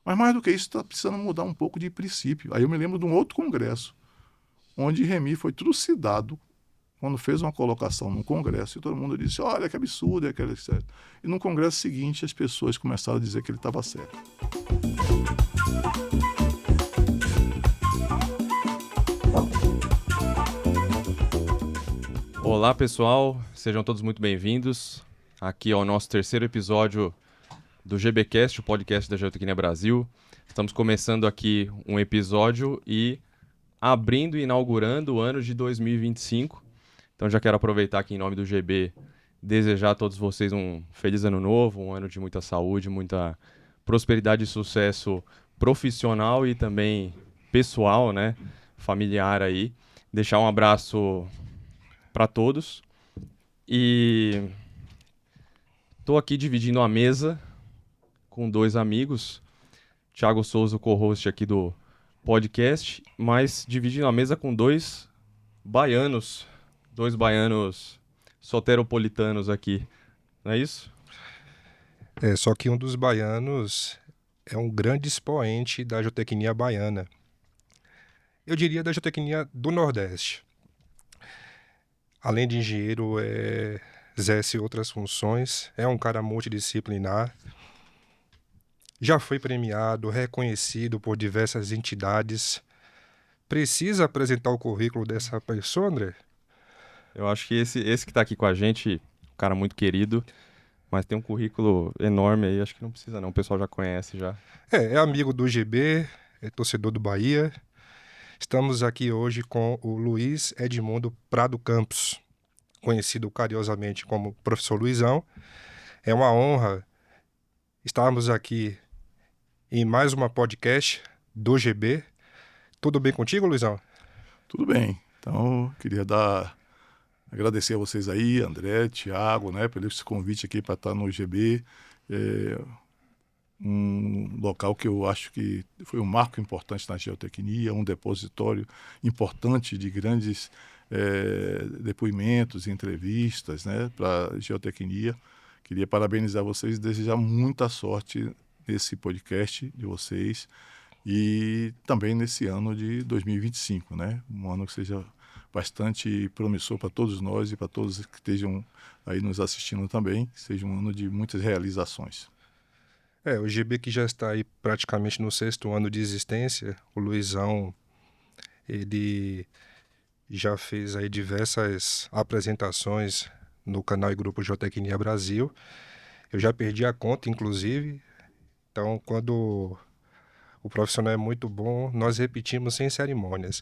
Mas mais do que isso, está precisando mudar um pouco de princípio. Aí eu me lembro de um outro congresso, onde Remy foi trucidado quando fez uma colocação num congresso e todo mundo disse, olha que absurdo, é aquele certo. E no congresso seguinte as pessoas começaram a dizer que ele estava certo. Olá pessoal, sejam todos muito bem-vindos aqui ao nosso terceiro episódio do GBcast, o podcast da Geotecnia Brasil. Estamos começando aqui um episódio e abrindo e inaugurando o ano de 2025. Então já quero aproveitar aqui em nome do GB, desejar a todos vocês um feliz ano novo, um ano de muita saúde, muita prosperidade e sucesso profissional e também pessoal, né? Familiar aí. Deixar um abraço para todos. E estou aqui dividindo a mesa com dois amigos. Thiago Souza, o co-host aqui do podcast, mas dividindo a mesa com dois baianos soteropolitanos aqui, não é isso? Só que um dos baianos é um grande expoente da geotecnia baiana. Eu diria da geotecnia do Nordeste. Além de engenheiro, exerce outras funções, é um cara multidisciplinar, já foi premiado, reconhecido por diversas entidades. Precisa apresentar o currículo dessa pessoa, André? Eu acho que esse que está aqui com a gente, um cara muito querido, mas tem um currículo enorme aí, acho que não precisa não, o pessoal já conhece já. É amigo do GB, é torcedor do Bahia. Estamos aqui hoje com o Luiz Edmundo Prado Campos, conhecido carinhosamente como Professor Luizão. É uma honra estarmos aqui em mais uma podcast do GB. Tudo bem contigo, Luizão? Tudo bem. Então, queria agradecer a vocês aí, André, Thiago, né, pelo esse convite aqui para estar no GB. Um local que eu acho que foi um marco importante na geotecnia, um depositório importante de grandes depoimentos, entrevistas, né, para a geotecnia. Queria parabenizar vocês e desejar muita sorte nesse podcast de vocês e também nesse ano de 2025, né? Um ano que seja bastante promissor para todos nós e para todos que estejam aí nos assistindo também, que seja um ano de muitas realizações. O GB que já está aí praticamente no 6º ano de existência, o Luizão, ele já fez aí diversas apresentações no canal e grupo Geotecnia Brasil. Eu já perdi a conta, inclusive. Então, quando o profissional é muito bom, nós repetimos sem cerimônias.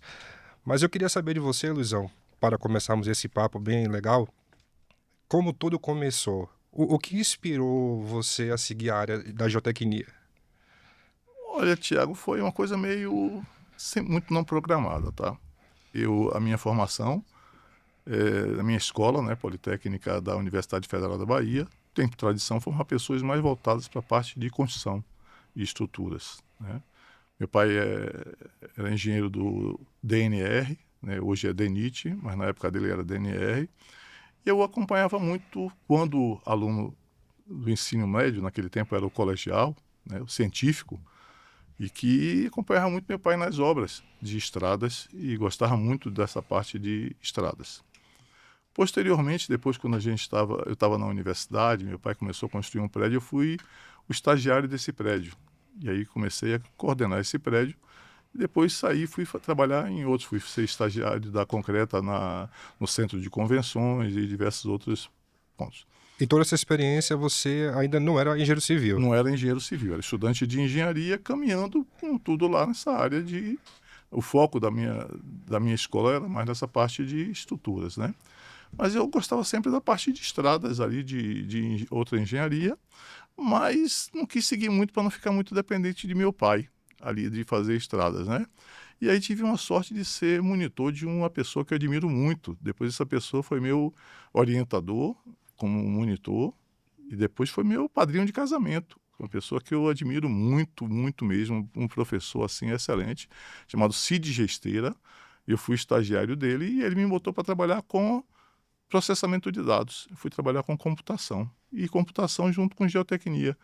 Mas eu queria saber de você, Luizão, para começarmos esse papo bem legal, como tudo começou? O que inspirou você a seguir a área da geotecnia? Olha, Thiago, foi uma coisa meio muito não programada, tá? A minha formação na minha escola, né, Politécnica da Universidade Federal da Bahia, tem tradição formar pessoas mais voltadas para a parte de construção e estruturas, né? Meu pai era engenheiro do DNR, né, hoje é DENIT, mas na época dele era DNR. E eu acompanhava muito quando aluno do ensino médio, naquele tempo era o colegial, né, o científico, e que acompanhava muito meu pai nas obras de estradas e gostava muito dessa parte de estradas. Posteriormente, depois quando eu estava na universidade, meu pai começou a construir um prédio, eu fui o estagiário desse prédio. E aí comecei a coordenar esse prédio. E depois saí, fui trabalhar em outros. Fui ser estagiário da Concreta no Centro de Convenções e diversos outros pontos. Em toda essa experiência, você ainda não era engenheiro civil? Não era engenheiro civil, era estudante de engenharia, caminhando com tudo lá nessa área de... O foco da minha escola era mais nessa parte de estruturas, né? Mas eu gostava sempre da parte de estradas ali, de outra engenharia, mas não quis seguir muito para não ficar muito dependente de meu pai ali, de fazer estradas, né? E aí tive uma sorte de ser monitor de uma pessoa que eu admiro muito. Depois essa pessoa foi meu orientador como monitor e depois foi meu padrinho de casamento. Uma pessoa que eu admiro muito, muito mesmo, um professor assim excelente, chamado Cid Gesteira. Eu fui estagiário dele e ele me botou para trabalhar com processamento de dados. Eu fui trabalhar com computação. E computação junto com geotecnia.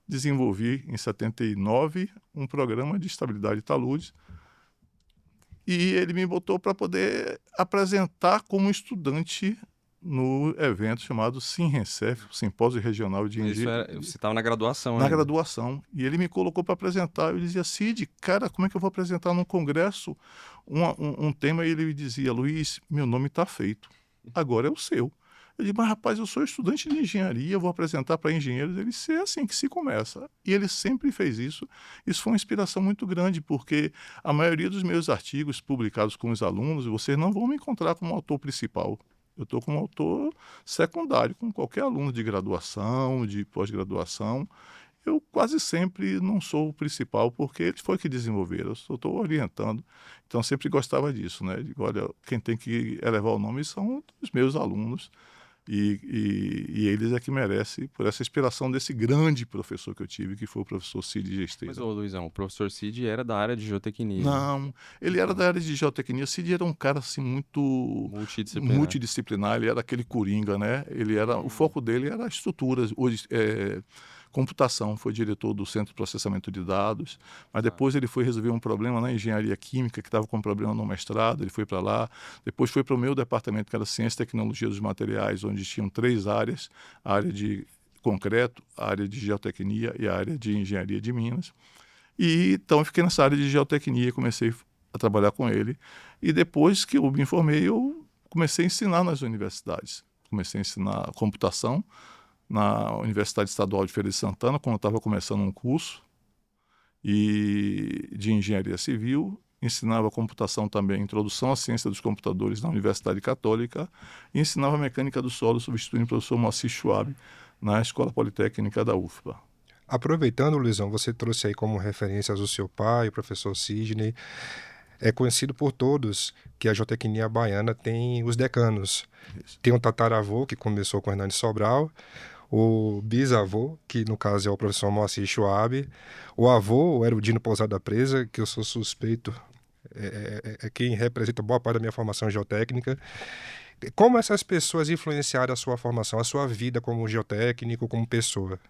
desenvolvi em 79 um programa de estabilidade de taludes, e ele me botou para poder apresentar como estudante no evento chamado SINRENCEF, Simpósio Regional de Isso Engenharia. você estava na graduação Na ainda. graduação. E ele me colocou para apresentar. Eu dizia, Cid, cara, como é que eu vou apresentar num congresso um tema? E ele me dizia, Luiz, meu nome está feito. Agora é o seu. Eu disse, mas rapaz, eu sou estudante de engenharia, vou apresentar para engenheiros. Ele disse, é assim que se começa. E ele sempre fez isso. Isso foi uma inspiração muito grande, porque a maioria dos meus artigos publicados com os alunos, vocês não vão me encontrar como autor principal. Eu estou como autor secundário, com qualquer aluno de graduação, de pós-graduação. Eu quase sempre não sou o principal, porque eles foi que desenvolveram, eu só estou orientando. Então, eu sempre gostava disso, né? Digo, olha, quem tem que elevar o nome são os meus alunos, e eles é que merecem por essa inspiração desse grande professor que eu tive, que foi o professor Cid Gesteira. Mas, ô Luizão, o professor Cid era da área de geotecnia. Não, ele era da área de geotecnia. Cid era um cara assim muito multidisciplinar, ele era aquele coringa, né? Ele era, o foco dele era estruturas, hoje computação, foi diretor do Centro de Processamento de Dados, mas depois ele foi resolver um problema na engenharia química, que estava com um problema no mestrado, ele foi para lá, depois foi para o meu departamento, que era Ciência e Tecnologia dos Materiais, onde tinham 3 áreas, a área de concreto, a área de geotecnia e a área de engenharia de minas. E então eu fiquei nessa área de geotecnia, comecei a trabalhar com ele, e depois que eu me formei, eu comecei a ensinar nas universidades, comecei a ensinar computação, na Universidade Estadual de Feira de Santana, quando eu estava começando um curso de engenharia civil, ensinava computação também, introdução à ciência dos computadores na Universidade Católica, e ensinava mecânica do solo, substituindo o professor Moacir Schwab na Escola Politécnica da UFBA. Aproveitando, Luizão, você trouxe aí como referências o seu pai, o professor Sidney. É conhecido por todos que a geotecnia baiana tem os decanos. Isso. Tem um tataravô, que começou com Hernani Sobral, o bisavô, que no caso é o professor Moacir Schwab, o avô, o Erudino Pousada Presa, que eu sou suspeito, é quem representa boa parte da minha formação geotécnica. Como essas pessoas influenciaram a sua formação, a sua vida como geotécnico, como pessoa?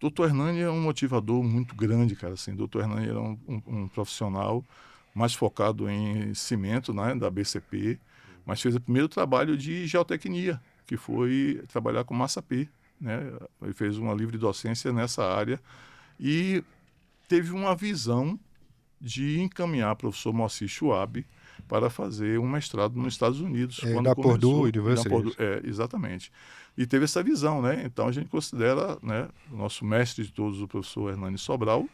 Dr. Hernani é um motivador muito grande, cara. Assim, Dr. Hernani era um profissional mais focado em cimento, né, da BCP, mas fez o primeiro trabalho de geotecnia, que foi trabalhar com massa P, né? Ele fez uma livre docência nessa área e teve uma visão de encaminhar o professor Moacir Schwab para fazer um mestrado nos Estados Unidos. Da Purdue University. Exatamente. E teve essa visão, né? Então a gente considera, né, o nosso mestre de todos, o professor Hernani Sobral,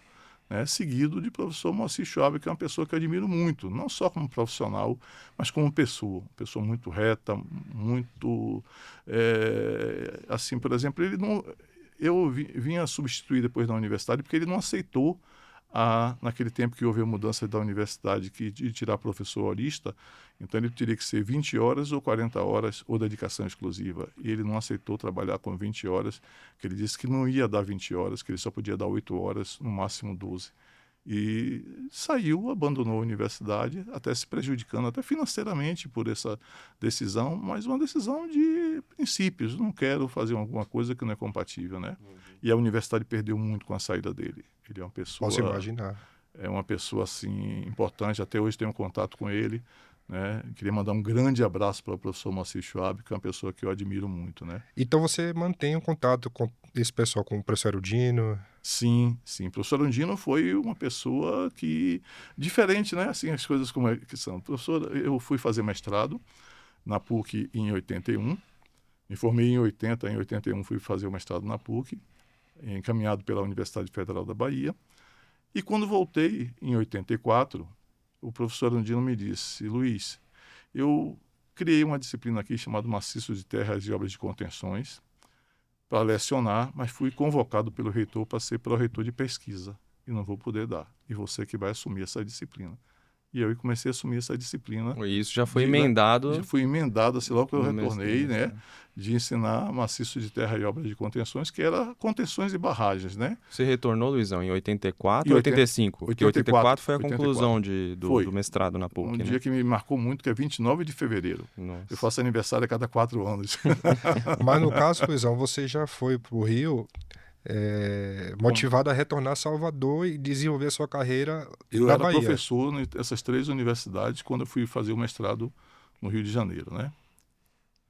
né, seguido de professor Moacir Schwab, que é uma pessoa que eu admiro muito, não só como profissional, mas como pessoa muito reta, muito assim, por exemplo, ele não, eu vinha substituir depois da universidade porque ele não aceitou naquele tempo que houve a mudança da universidade de tirar professor horista, então ele teria que ser 20 horas ou 40 horas ou dedicação exclusiva. E ele não aceitou trabalhar com 20 horas, que ele disse que não ia dar 20 horas, que ele só podia dar 8 horas, no máximo 12. E saiu, abandonou a universidade, até se prejudicando, até financeiramente por essa decisão, mas uma decisão de princípios. Não quero fazer alguma coisa que não é compatível, né? E a universidade perdeu muito com a saída dele. Ele é uma pessoa... Posso imaginar. É uma pessoa, assim, importante. Até hoje tenho contato com ele, né? Queria mandar um grande abraço para o professor Moacir Schwab, que é uma pessoa que eu admiro muito, né? Então você mantém um contato com esse pessoal, com o professor Erudino? Sim, sim. O professor Erudino foi uma pessoa que... Diferente, né? Assim, as coisas como que são. Professor, eu fui fazer mestrado na PUC em 81. Me formei em 80. Em 81 fui fazer o mestrado na PUC, encaminhado pela Universidade Federal da Bahia. E quando voltei, em 84, o professor Erudino me disse, Luiz, eu criei uma disciplina aqui chamada Maciço de Terras e Obras de Contenções, para lecionar, mas fui convocado pelo reitor para ser pró-reitor de pesquisa e não vou poder dar. E você que vai assumir essa disciplina. E eu comecei a assumir essa disciplina. E isso já foi emendado? Já foi emendado, assim, logo que eu retornei, mestrado, né? De ensinar maciço de terra e obras de contenções, que era contenções e barragens, né? Você retornou, Luizão, em 84 ou 85? 84 foi a conclusão do mestrado na PUC, um né? dia que me marcou muito, que é 29 de fevereiro. Nossa. Eu faço aniversário a cada 4 anos. Mas no caso, Luizão, você já foi para o Rio motivado a retornar a Salvador e desenvolver a sua carreira Eu na era Bahia. professor nessas 3 universidades quando eu fui fazer o mestrado no Rio de Janeiro, né?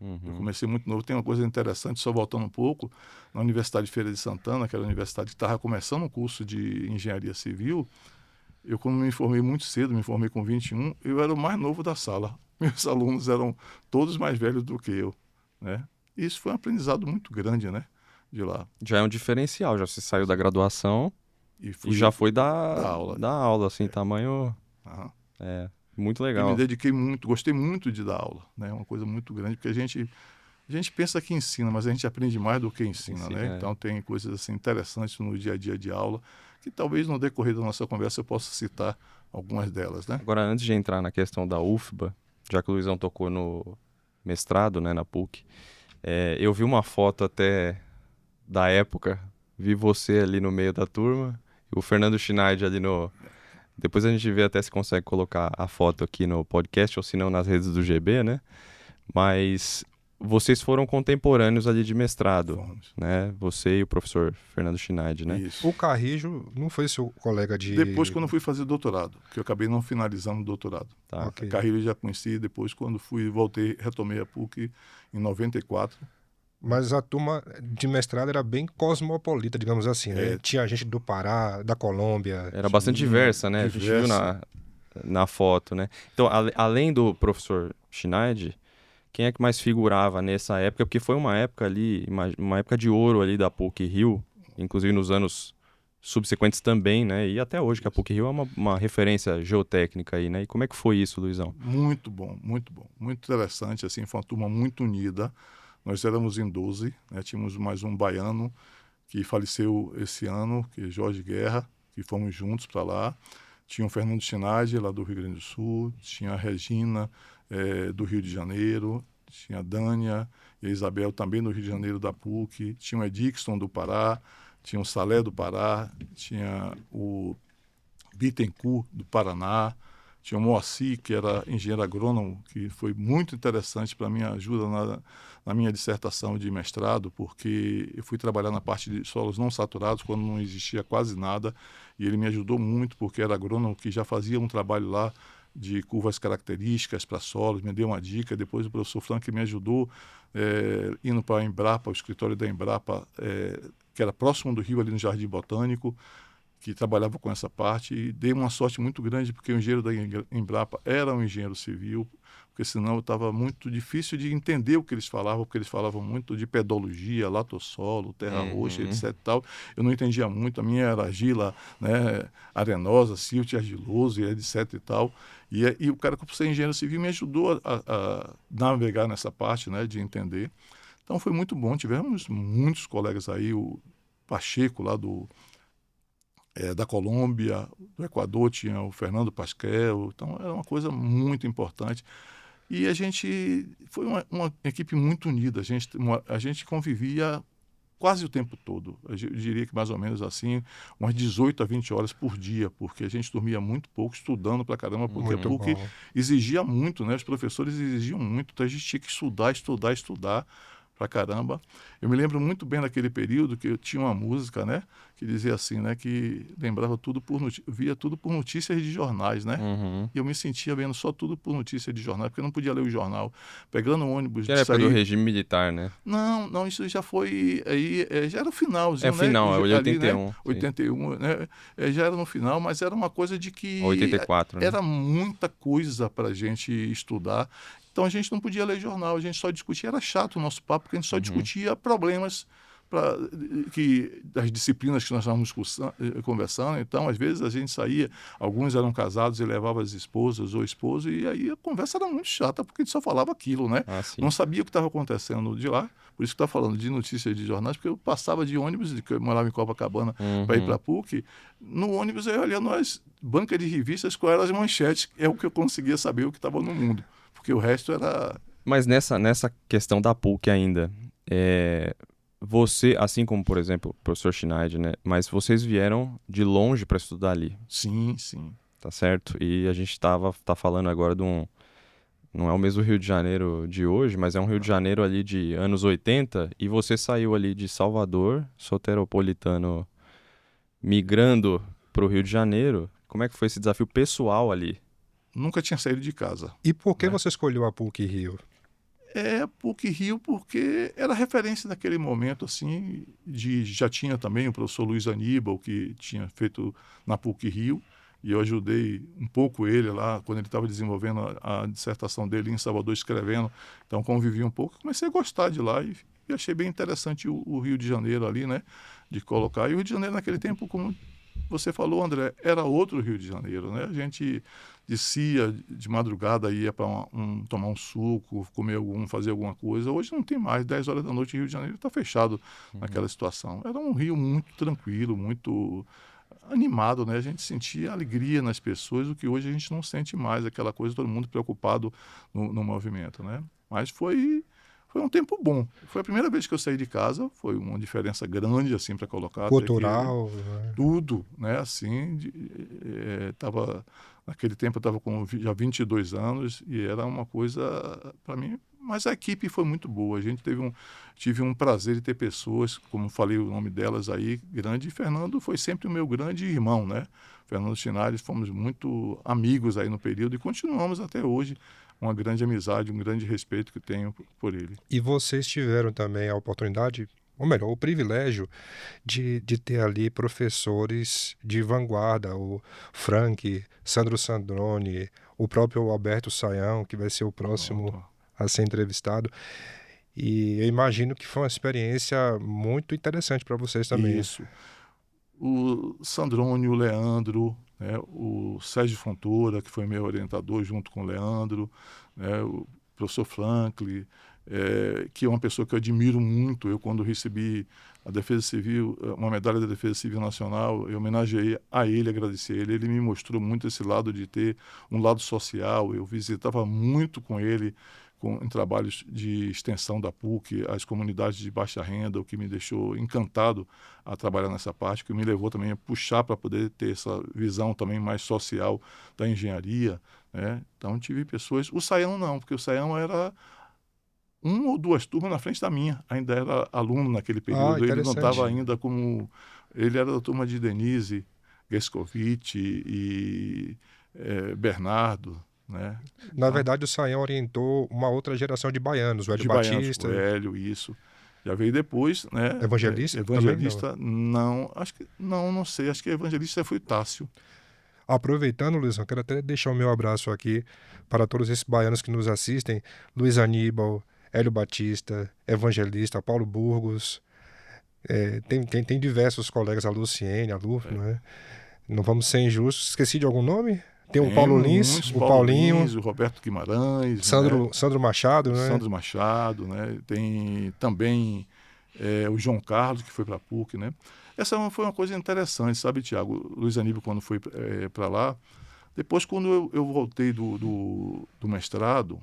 Eu comecei muito novo. Tem uma coisa interessante, só voltando um pouco, na Universidade de Feira de Santana, que era a universidade que estava começando o curso de engenharia civil, eu, como me formei muito cedo, me formei com 21, eu era o mais novo da sala. Meus alunos eram todos mais velhos do que eu, né? E isso foi um aprendizado muito grande, né? De lá. Já é um diferencial, já você saiu da graduação E e fui já foi da aula. da aula, assim, tamanho... Aham. Muito E me legal. dediquei muito, gostei muito de dar aula, né? É uma coisa muito grande, porque a gente pensa que ensina, mas a gente aprende mais do que ensina, né? Então tem coisas assim interessantes no dia a dia de aula, que talvez no decorrer da nossa conversa eu possa citar algumas delas, né? Agora, antes de entrar na questão da UFBA, já que o Luizão tocou no mestrado, né, na PUC, eu vi uma foto até da época, vi você ali no meio da turma, e o Fernando Schneider ali no... Depois a gente vê até se consegue colocar a foto aqui no podcast, ou se não nas redes do GB, né? Mas vocês foram contemporâneos ali de mestrado, Fomos. né? Você e o professor Fernando Schneider, né? Isso. O Carrijo não foi seu colega de... Depois, quando eu fui fazer doutorado, que eu acabei não finalizando o doutorado. Tá. Ok. A Carrilho eu já conheci, depois quando retomei a PUC em 94. Mas a turma de mestrado era bem cosmopolita, digamos assim, né? Tinha gente do Pará, da Colômbia. Era bastante diversa, né? A gente viu na foto, né? Então, além do professor Schneider, quem é que mais figurava nessa época? Porque foi uma época ali, uma época de ouro ali da PUC-Rio, inclusive nos anos subsequentes também, né? E até hoje, que a PUC-Rio é uma referência geotécnica aí, né? E como é que foi isso, Luizão? Muito bom, muito bom. Muito interessante, assim, foi uma turma muito unida. Nós éramos em 12, né? Tínhamos mais um baiano que faleceu esse ano, que é Jorge Guerra, que fomos juntos para lá. Tinha o Fernando Schneider, lá do Rio Grande do Sul, tinha a Regina, do Rio de Janeiro, tinha a Dânia e a Isabel, também do Rio de Janeiro, da PUC, tinha o Edixton, do Pará, tinha o Salé, do Pará, tinha o Bittencourt, do Paraná, tinha o Moacir, que era engenheiro agrônomo, que foi muito interessante para a minha ajuda na minha dissertação de mestrado, porque eu fui trabalhar na parte de solos não saturados, quando não existia quase nada, e ele me ajudou muito, porque era agrônomo que já fazia um trabalho lá de curvas características para solos, me deu uma dica. Depois o professor Frank me ajudou, indo para a Embrapa, o escritório da Embrapa, que era próximo do Rio, ali no Jardim Botânico, que trabalhava com essa parte, e dei uma sorte muito grande, porque o engenheiro da Embrapa era um engenheiro civil, porque senão estava muito difícil de entender o que eles falavam, porque eles falavam muito de pedologia, latossolo, terra roxa, etc. E tal. Eu não entendia muito, a minha era argila, né, arenosa, silt argiloso, etc. E tal. E o cara, por ser engenheiro civil, me ajudou a navegar nessa parte, né, de entender. Então foi muito bom, tivemos muitos colegas aí, o Pacheco lá da Colômbia, do Equador, tinha o Fernando Pasquel, então era uma coisa muito importante. E a gente foi uma equipe muito unida, a gente convivia quase o tempo todo. Eu diria que mais ou menos assim, umas 18 a 20 horas por dia, porque a gente dormia muito pouco, estudando pra caramba, porque Muito a PUC bom. exigia muito, né? Os professores exigiam muito, então a gente tinha que estudar pra caramba. Eu me lembro muito bem daquele período que eu tinha uma música, né, que dizia assim, né, que lembrava tudo via tudo por notícias de jornais, né? E eu me sentia vendo só tudo por notícia de jornal, porque eu não podia ler o jornal. Pegando o ônibus Que de era a época do sair... regime militar, né? Não, isso já foi aí, já era o finalzinho, É final, é né? Ali, né? 81. 81, né? Já era no final, mas era uma coisa de que 84, né? era muita coisa para a gente estudar. Então a gente não podia ler jornal, a gente só discutia, era chato o nosso papo, porque a gente só discutia problemas das disciplinas que nós estávamos conversando. Então, às vezes, a gente saía, alguns eram casados e levavam as esposas ou esposo, e aí a conversa era muito chata, porque a gente só falava aquilo, né? Ah, sim. Não sabia o que estava acontecendo de lá, por isso que está falando de notícias de jornais, porque eu passava de ônibus, que eu morava em Copacabana, para ir para a PUC, no ônibus eu ia olhando as bancas de revistas, quais eram as manchetes, é o que eu conseguia saber o que estava no mundo, porque o resto era... Mas nessa questão da PUC ainda, você, assim como, por exemplo, o professor Schneider, né? Mas vocês vieram de longe para estudar ali, Sim. tá certo? E a gente tá falando agora não é o mesmo Rio de Janeiro de hoje, mas é um Rio de Janeiro ali de anos 80, e você saiu ali de Salvador, soteropolitano, migrando para o Rio de Janeiro. Como é que foi esse desafio pessoal ali, Nunca tinha saído de casa, E por que né? você escolheu a PUC-Rio? É PUC-Rio porque era referência naquele momento, assim, já tinha também o professor Luiz Aníbal, que tinha feito na PUC-Rio, e eu ajudei um pouco ele lá, quando ele estava desenvolvendo a dissertação dele em Salvador, escrevendo, então convivi um pouco, comecei a gostar de lá e achei bem interessante o Rio de Janeiro ali, né, de colocar. E o Rio de Janeiro naquele tempo, como você falou, André, era outro Rio de Janeiro, né? A gente descia de madrugada, ia para tomar um suco, fazer alguma coisa. Hoje não tem mais, 10 horas da noite, o Rio de Janeiro está fechado naquela situação. Era um rio muito tranquilo, muito animado, né? A gente sentia alegria nas pessoas, o que hoje a gente não sente mais, aquela coisa, todo mundo preocupado no movimento, né? Mas foi um tempo bom. Foi a primeira vez que eu saí de casa, foi uma diferença grande, assim, para colocar, até que Cultural, né? tudo, né? Assim, naquele tempo eu estava com já 22 anos e era uma coisa para mim. Mas a equipe foi muito boa. A gente tive um prazer de ter pessoas, como falei o nome delas aí, grande. E Fernando foi sempre o meu grande irmão, né? Fernando Chinales, fomos muito amigos aí no período e continuamos até hoje. Uma grande amizade, um grande respeito que tenho por ele. E vocês tiveram também a oportunidade, ou melhor, o privilégio de ter ali professores de vanguarda, o Frank, Sandro Sandrone, o próprio Alberto Sayão, que vai ser o próximo Pronto. a ser entrevistado. E eu imagino que foi uma experiência muito interessante para vocês também. Isso. O Sandrone, o Leandro, né, o Sérgio Fontoura, que foi meu orientador junto com o Leandro, né, o professor Franklin, que é uma pessoa que eu admiro muito. Eu, quando recebi a Defesa Civil, uma medalha da Defesa Civil Nacional, eu homenageei a ele, agradeci a ele. Ele me mostrou muito esse lado de ter um lado social. Eu visitava muito com ele em trabalhos de extensão da PUC, as comunidades de baixa renda, o que me deixou encantado a trabalhar nessa parte, que me levou também a puxar para poder ter essa visão também mais social da engenharia, né? Então tive pessoas, o Saião não, porque o Saião era uma ou duas turmas na frente da minha, ainda era aluno naquele Ah, período, ele não estava interessante. ainda como, ele era da turma de Denise Gescovitch e Bernardo, né? Na Então, verdade, o Sayão orientou uma outra geração de baianos, o Hélio de baianos, o Batista, Hélio, isso. Já veio depois, né? Evangelista também, não. Evangelista, não, acho que, não sei, acho que evangelista foi o Tássio. Aproveitando, Luizão, quero até deixar o meu abraço aqui para todos esses baianos que nos assistem: Luiz Aníbal, Hélio Batista, Evangelista, Paulo Burgos. Tem diversos colegas, a Luciene, a Lu, não é? Não vamos ser injustos. Esqueci de algum nome? Tem o Paulo Temos Lins, muitos, o Paulo Paulinho, Lins, o Roberto Guimarães, né? Sandro Machado, né? Sandro Machado, né? Tem também o João Carlos, que foi para a PUC, né? Foi uma coisa interessante, sabe, Tiago? Luiz Aníbal, quando foi para lá, depois, quando eu voltei do mestrado,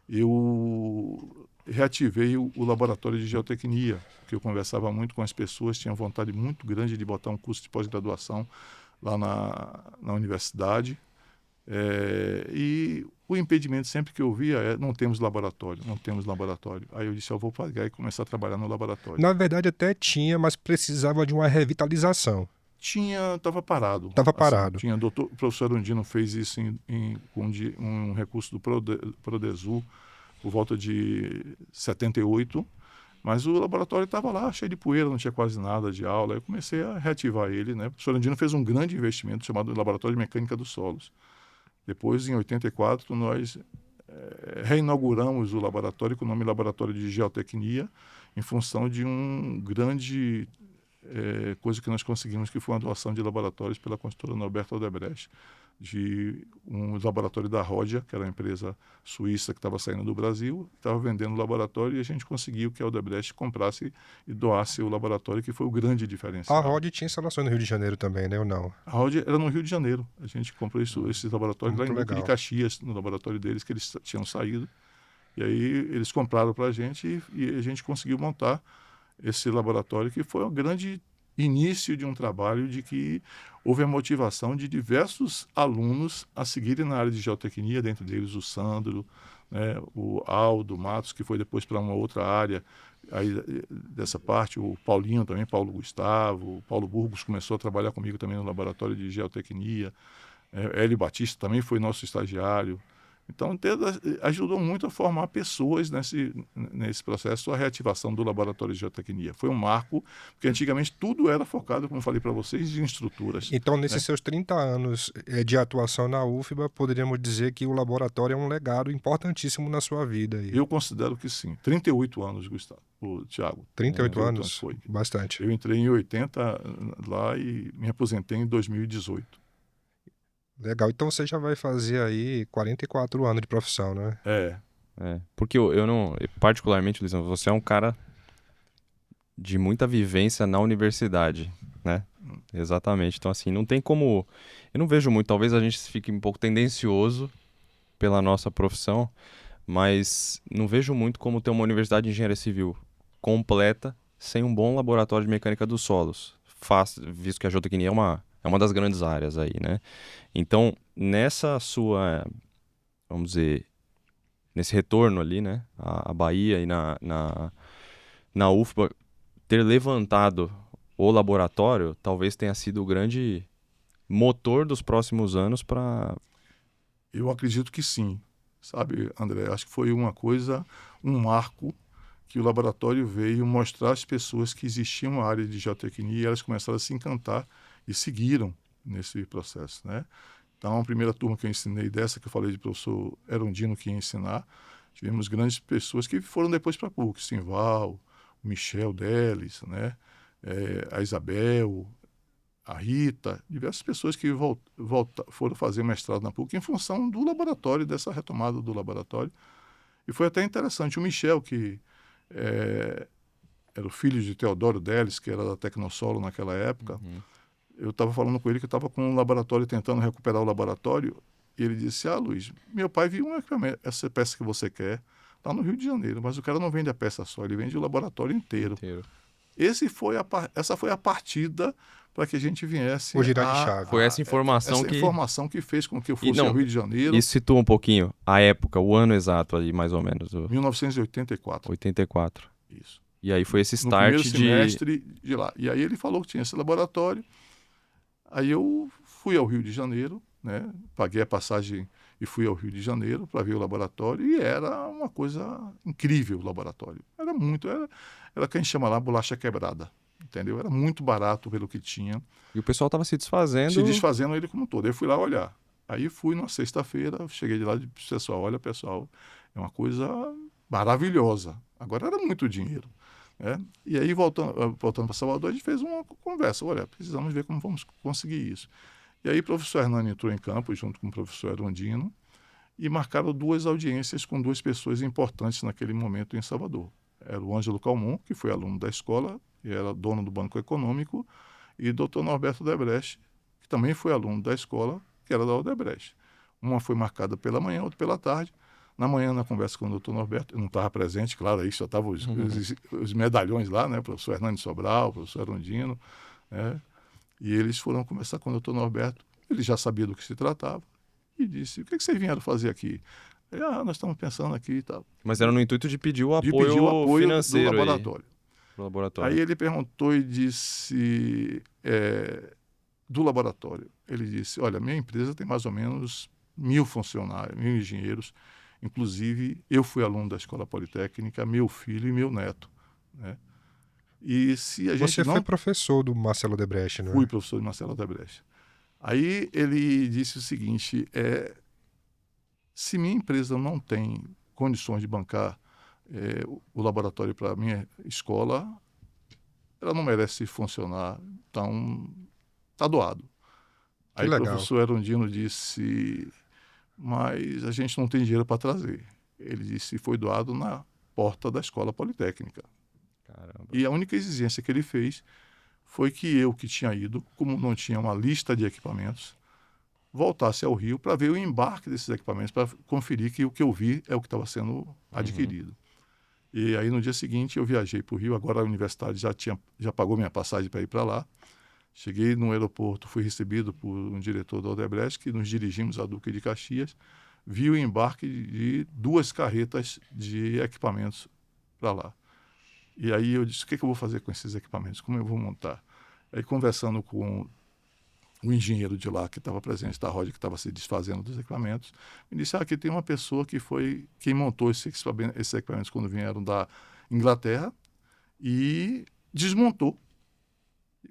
eu reativei o laboratório de geotecnia, porque eu conversava muito com as pessoas, tinha vontade muito grande de botar um curso de pós-graduação lá na universidade. E o impedimento sempre que eu via não temos laboratório, não temos laboratório. Aí eu disse, eu vou pagar e começar a trabalhar no laboratório. Na verdade, até tinha, mas precisava de uma revitalização. Estava parado, Estava assim, parado. o professor Undino fez isso com um recurso do Prodesul por volta de 78, mas o laboratório estava lá cheio de poeira, não tinha quase nada de aula. Eu comecei a reativar ele, né? O professor Undino fez um grande investimento chamado Laboratório de Mecânica dos Solos. Depois, em 84, nós reinauguramos o laboratório com o nome Laboratório de Geotecnia, em função de um grande coisa que nós conseguimos, que foi uma doação de laboratórios pela construtora Norberto Odebrecht, de um laboratório da Rodia, que era uma empresa suíça que estava saindo do Brasil, estava vendendo o laboratório, e a gente conseguiu que a Odebrecht comprasse e doasse o laboratório, que foi o grande A diferencial. Rod tinha instalações no Rio de Janeiro também, né? Ou não? A Rodia era no Rio de Janeiro. A gente comprou esses laboratórios lá em Muito Duque de legal. Caxias, no laboratório deles, que eles tinham saído. E aí eles compraram para a gente e a gente conseguiu montar esse laboratório, que foi uma grande início de um trabalho de que houve a motivação de diversos alunos a seguirem na área de geotecnia, dentre deles o Sandro, né, o Aldo Matos, que foi depois para uma outra área aí, dessa parte, o Paulinho também, Paulo Gustavo, o Paulo Burgos começou a trabalhar comigo também no laboratório de geotecnia, Hélio Batista também foi nosso estagiário. Então, ajudou muito a formar pessoas nesse processo, a reativação do laboratório de geotecnia. Foi um marco, porque antigamente tudo era focado, como falei para vocês, em estruturas. Então, nesses né? seus 30 anos de atuação na UFBA, poderíamos dizer que o laboratório é um legado importantíssimo na sua vida. Aí. Eu considero que sim. 38 anos, Gustavo, Tiago. 38 anos? Foi. Bastante. Eu entrei em 80 lá e me aposentei em 2018. Legal. Então você já vai fazer aí 44 anos de profissão, né? Porque eu não... Particularmente, Luizão, você é um cara de muita vivência na universidade, né? Exatamente. Então, assim, não tem como... Eu não vejo muito. Talvez a gente fique um pouco tendencioso pela nossa profissão, mas não vejo muito como ter uma universidade de engenharia civil completa sem um bom laboratório de mecânica dos solos. Visto que a geotecnia é uma das grandes áreas aí, né? Então, nessa sua, vamos dizer, nesse retorno ali, né, à Bahia e na UFBA, ter levantado o laboratório talvez tenha sido o grande motor dos próximos anos para... Eu acredito que sim, sabe, André? Acho que foi um marco que o laboratório veio mostrar às pessoas que existia uma área de geotecnia e elas começaram a se encantar e seguiram nesse processo, né? Então, a primeira turma que eu ensinei dessa, que eu falei de professor Erundino que ia ensinar, tivemos grandes pessoas que foram depois para a PUC, Simval, o Michel Delis, né? A Isabel, a Rita, diversas pessoas que foram fazer mestrado na PUC em função do laboratório, dessa retomada do laboratório. E foi até interessante. O Michel, que era o filho de Teodoro Delis, que era da Tecnosolo naquela época, eu estava falando com ele que eu estava com um laboratório tentando recuperar o laboratório, e ele disse: Luiz, meu pai viu essa peça que você quer lá no Rio de Janeiro, mas o cara não vende a peça só, ele vende o laboratório inteiro. Essa foi a partida para que a gente viesse o girar de chave. Foi essa informação que fez com que eu fosse ao Rio de Janeiro. Isso situa um pouquinho a época, o ano exato ali, mais ou menos. 1984. 84. Isso. E aí foi esse start no primeiro semestre de lá. E aí ele falou que tinha esse laboratório. Aí eu fui ao Rio de Janeiro, né? Paguei a passagem e fui ao Rio de Janeiro para ver o laboratório, e era uma coisa incrível o laboratório. Era o que a gente chama lá bolacha quebrada, entendeu? Era muito barato pelo que tinha. E o pessoal estava se desfazendo. Se desfazendo ele como um todo. Aí eu fui lá olhar. Aí fui na sexta-feira, cheguei de lá e disse: pessoal, olha pessoal, é uma coisa maravilhosa. Agora era muito dinheiro. E aí, voltando para Salvador, a gente fez uma conversa. Olha, precisamos ver como vamos conseguir isso. E aí o professor Hernani entrou em campo, junto com o professor Erundino, e marcaram 2 audiências com 2 pessoas importantes naquele momento em Salvador. Era o Ângelo Calmon, que foi aluno da escola, e era dono do Banco Econômico, e o Dr. Norberto Debrecht, que também foi aluno da escola, que era da Odebrecht. Uma foi marcada pela manhã, outra pela tarde. Na manhã, na conversa com o doutor Norberto, eu não estava presente, claro, aí só estavam os medalhões lá, né? O professor Hernani Sobral, o professor Erundino, né? E eles foram conversar com o doutor Norberto. Ele já sabia do que se tratava e disse: o que vocês vieram fazer aqui? Nós estamos pensando aqui e tal. Mas era no intuito de pedir o apoio financeiro do laboratório. Laboratório. Aí ele perguntou e disse, do laboratório, ele disse: olha, minha empresa tem mais ou menos 1.000 funcionários, 1.000 engenheiros. Inclusive, eu fui aluno da Escola Politécnica, meu filho e meu neto, né? E se a gente Você foi professor do Marcelo Odebrecht, não é? Fui professor de Marcelo Odebrecht. Aí ele disse o seguinte: se minha empresa não tem condições de bancar o laboratório para a minha escola, ela não merece funcionar, então está doado. Aí o professor Erundino disse: mas a gente não tem dinheiro para trazer. Ele disse: foi doado na porta da Escola Politécnica. Caramba. E a única exigência que ele fez foi que eu, que tinha ido, como não tinha uma lista de equipamentos, voltasse ao Rio para ver o embarque desses equipamentos, para conferir que o que eu vi é o que estava sendo adquirido. E aí no dia seguinte eu viajei para o Rio, agora a universidade já pagou minha passagem para ir para lá. Cheguei no aeroporto, fui recebido por um diretor da Odebrecht, que nos dirigimos a Duque de Caxias, vi o embarque de 2 carretas de equipamentos para lá. E aí eu disse, o que eu vou fazer com esses equipamentos? Como eu vou montar? Aí conversando com o engenheiro de lá que estava presente, da Rod, que estava se desfazendo dos equipamentos, me disse, aqui tem uma pessoa que foi quem montou esses equipamentos quando vieram da Inglaterra e desmontou.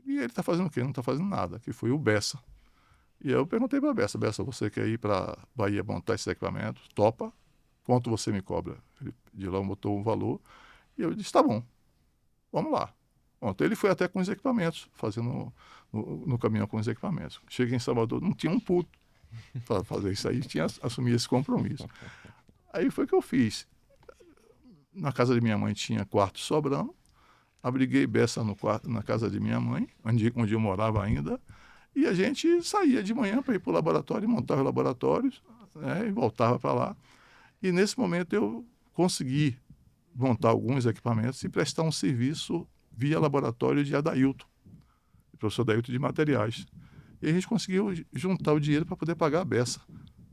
E ele está fazendo o quê? Não está fazendo nada, que foi o Bessa. E aí eu perguntei para a Bessa, você quer ir para Bahia montar esses equipamentos? Topa? Quanto você me cobra? Ele de lá botou um valor e eu disse, tá bom, vamos lá. Bom, então ele foi até com os equipamentos, fazendo no caminhão com os equipamentos. Cheguei em Salvador, não tinha um puto para fazer isso aí, tinha assumir esse compromisso. Aí foi o que eu fiz. Na casa de minha mãe tinha quarto sobrando, abriguei Bessa na casa de minha mãe, onde eu morava ainda, e a gente saía de manhã para ir para o laboratório, montava os laboratórios, né, e voltava para lá. E nesse momento eu consegui montar alguns equipamentos e prestar um serviço via laboratório de Adailton, professor Adailton de materiais. E a gente conseguiu juntar o dinheiro para poder pagar a Bessa,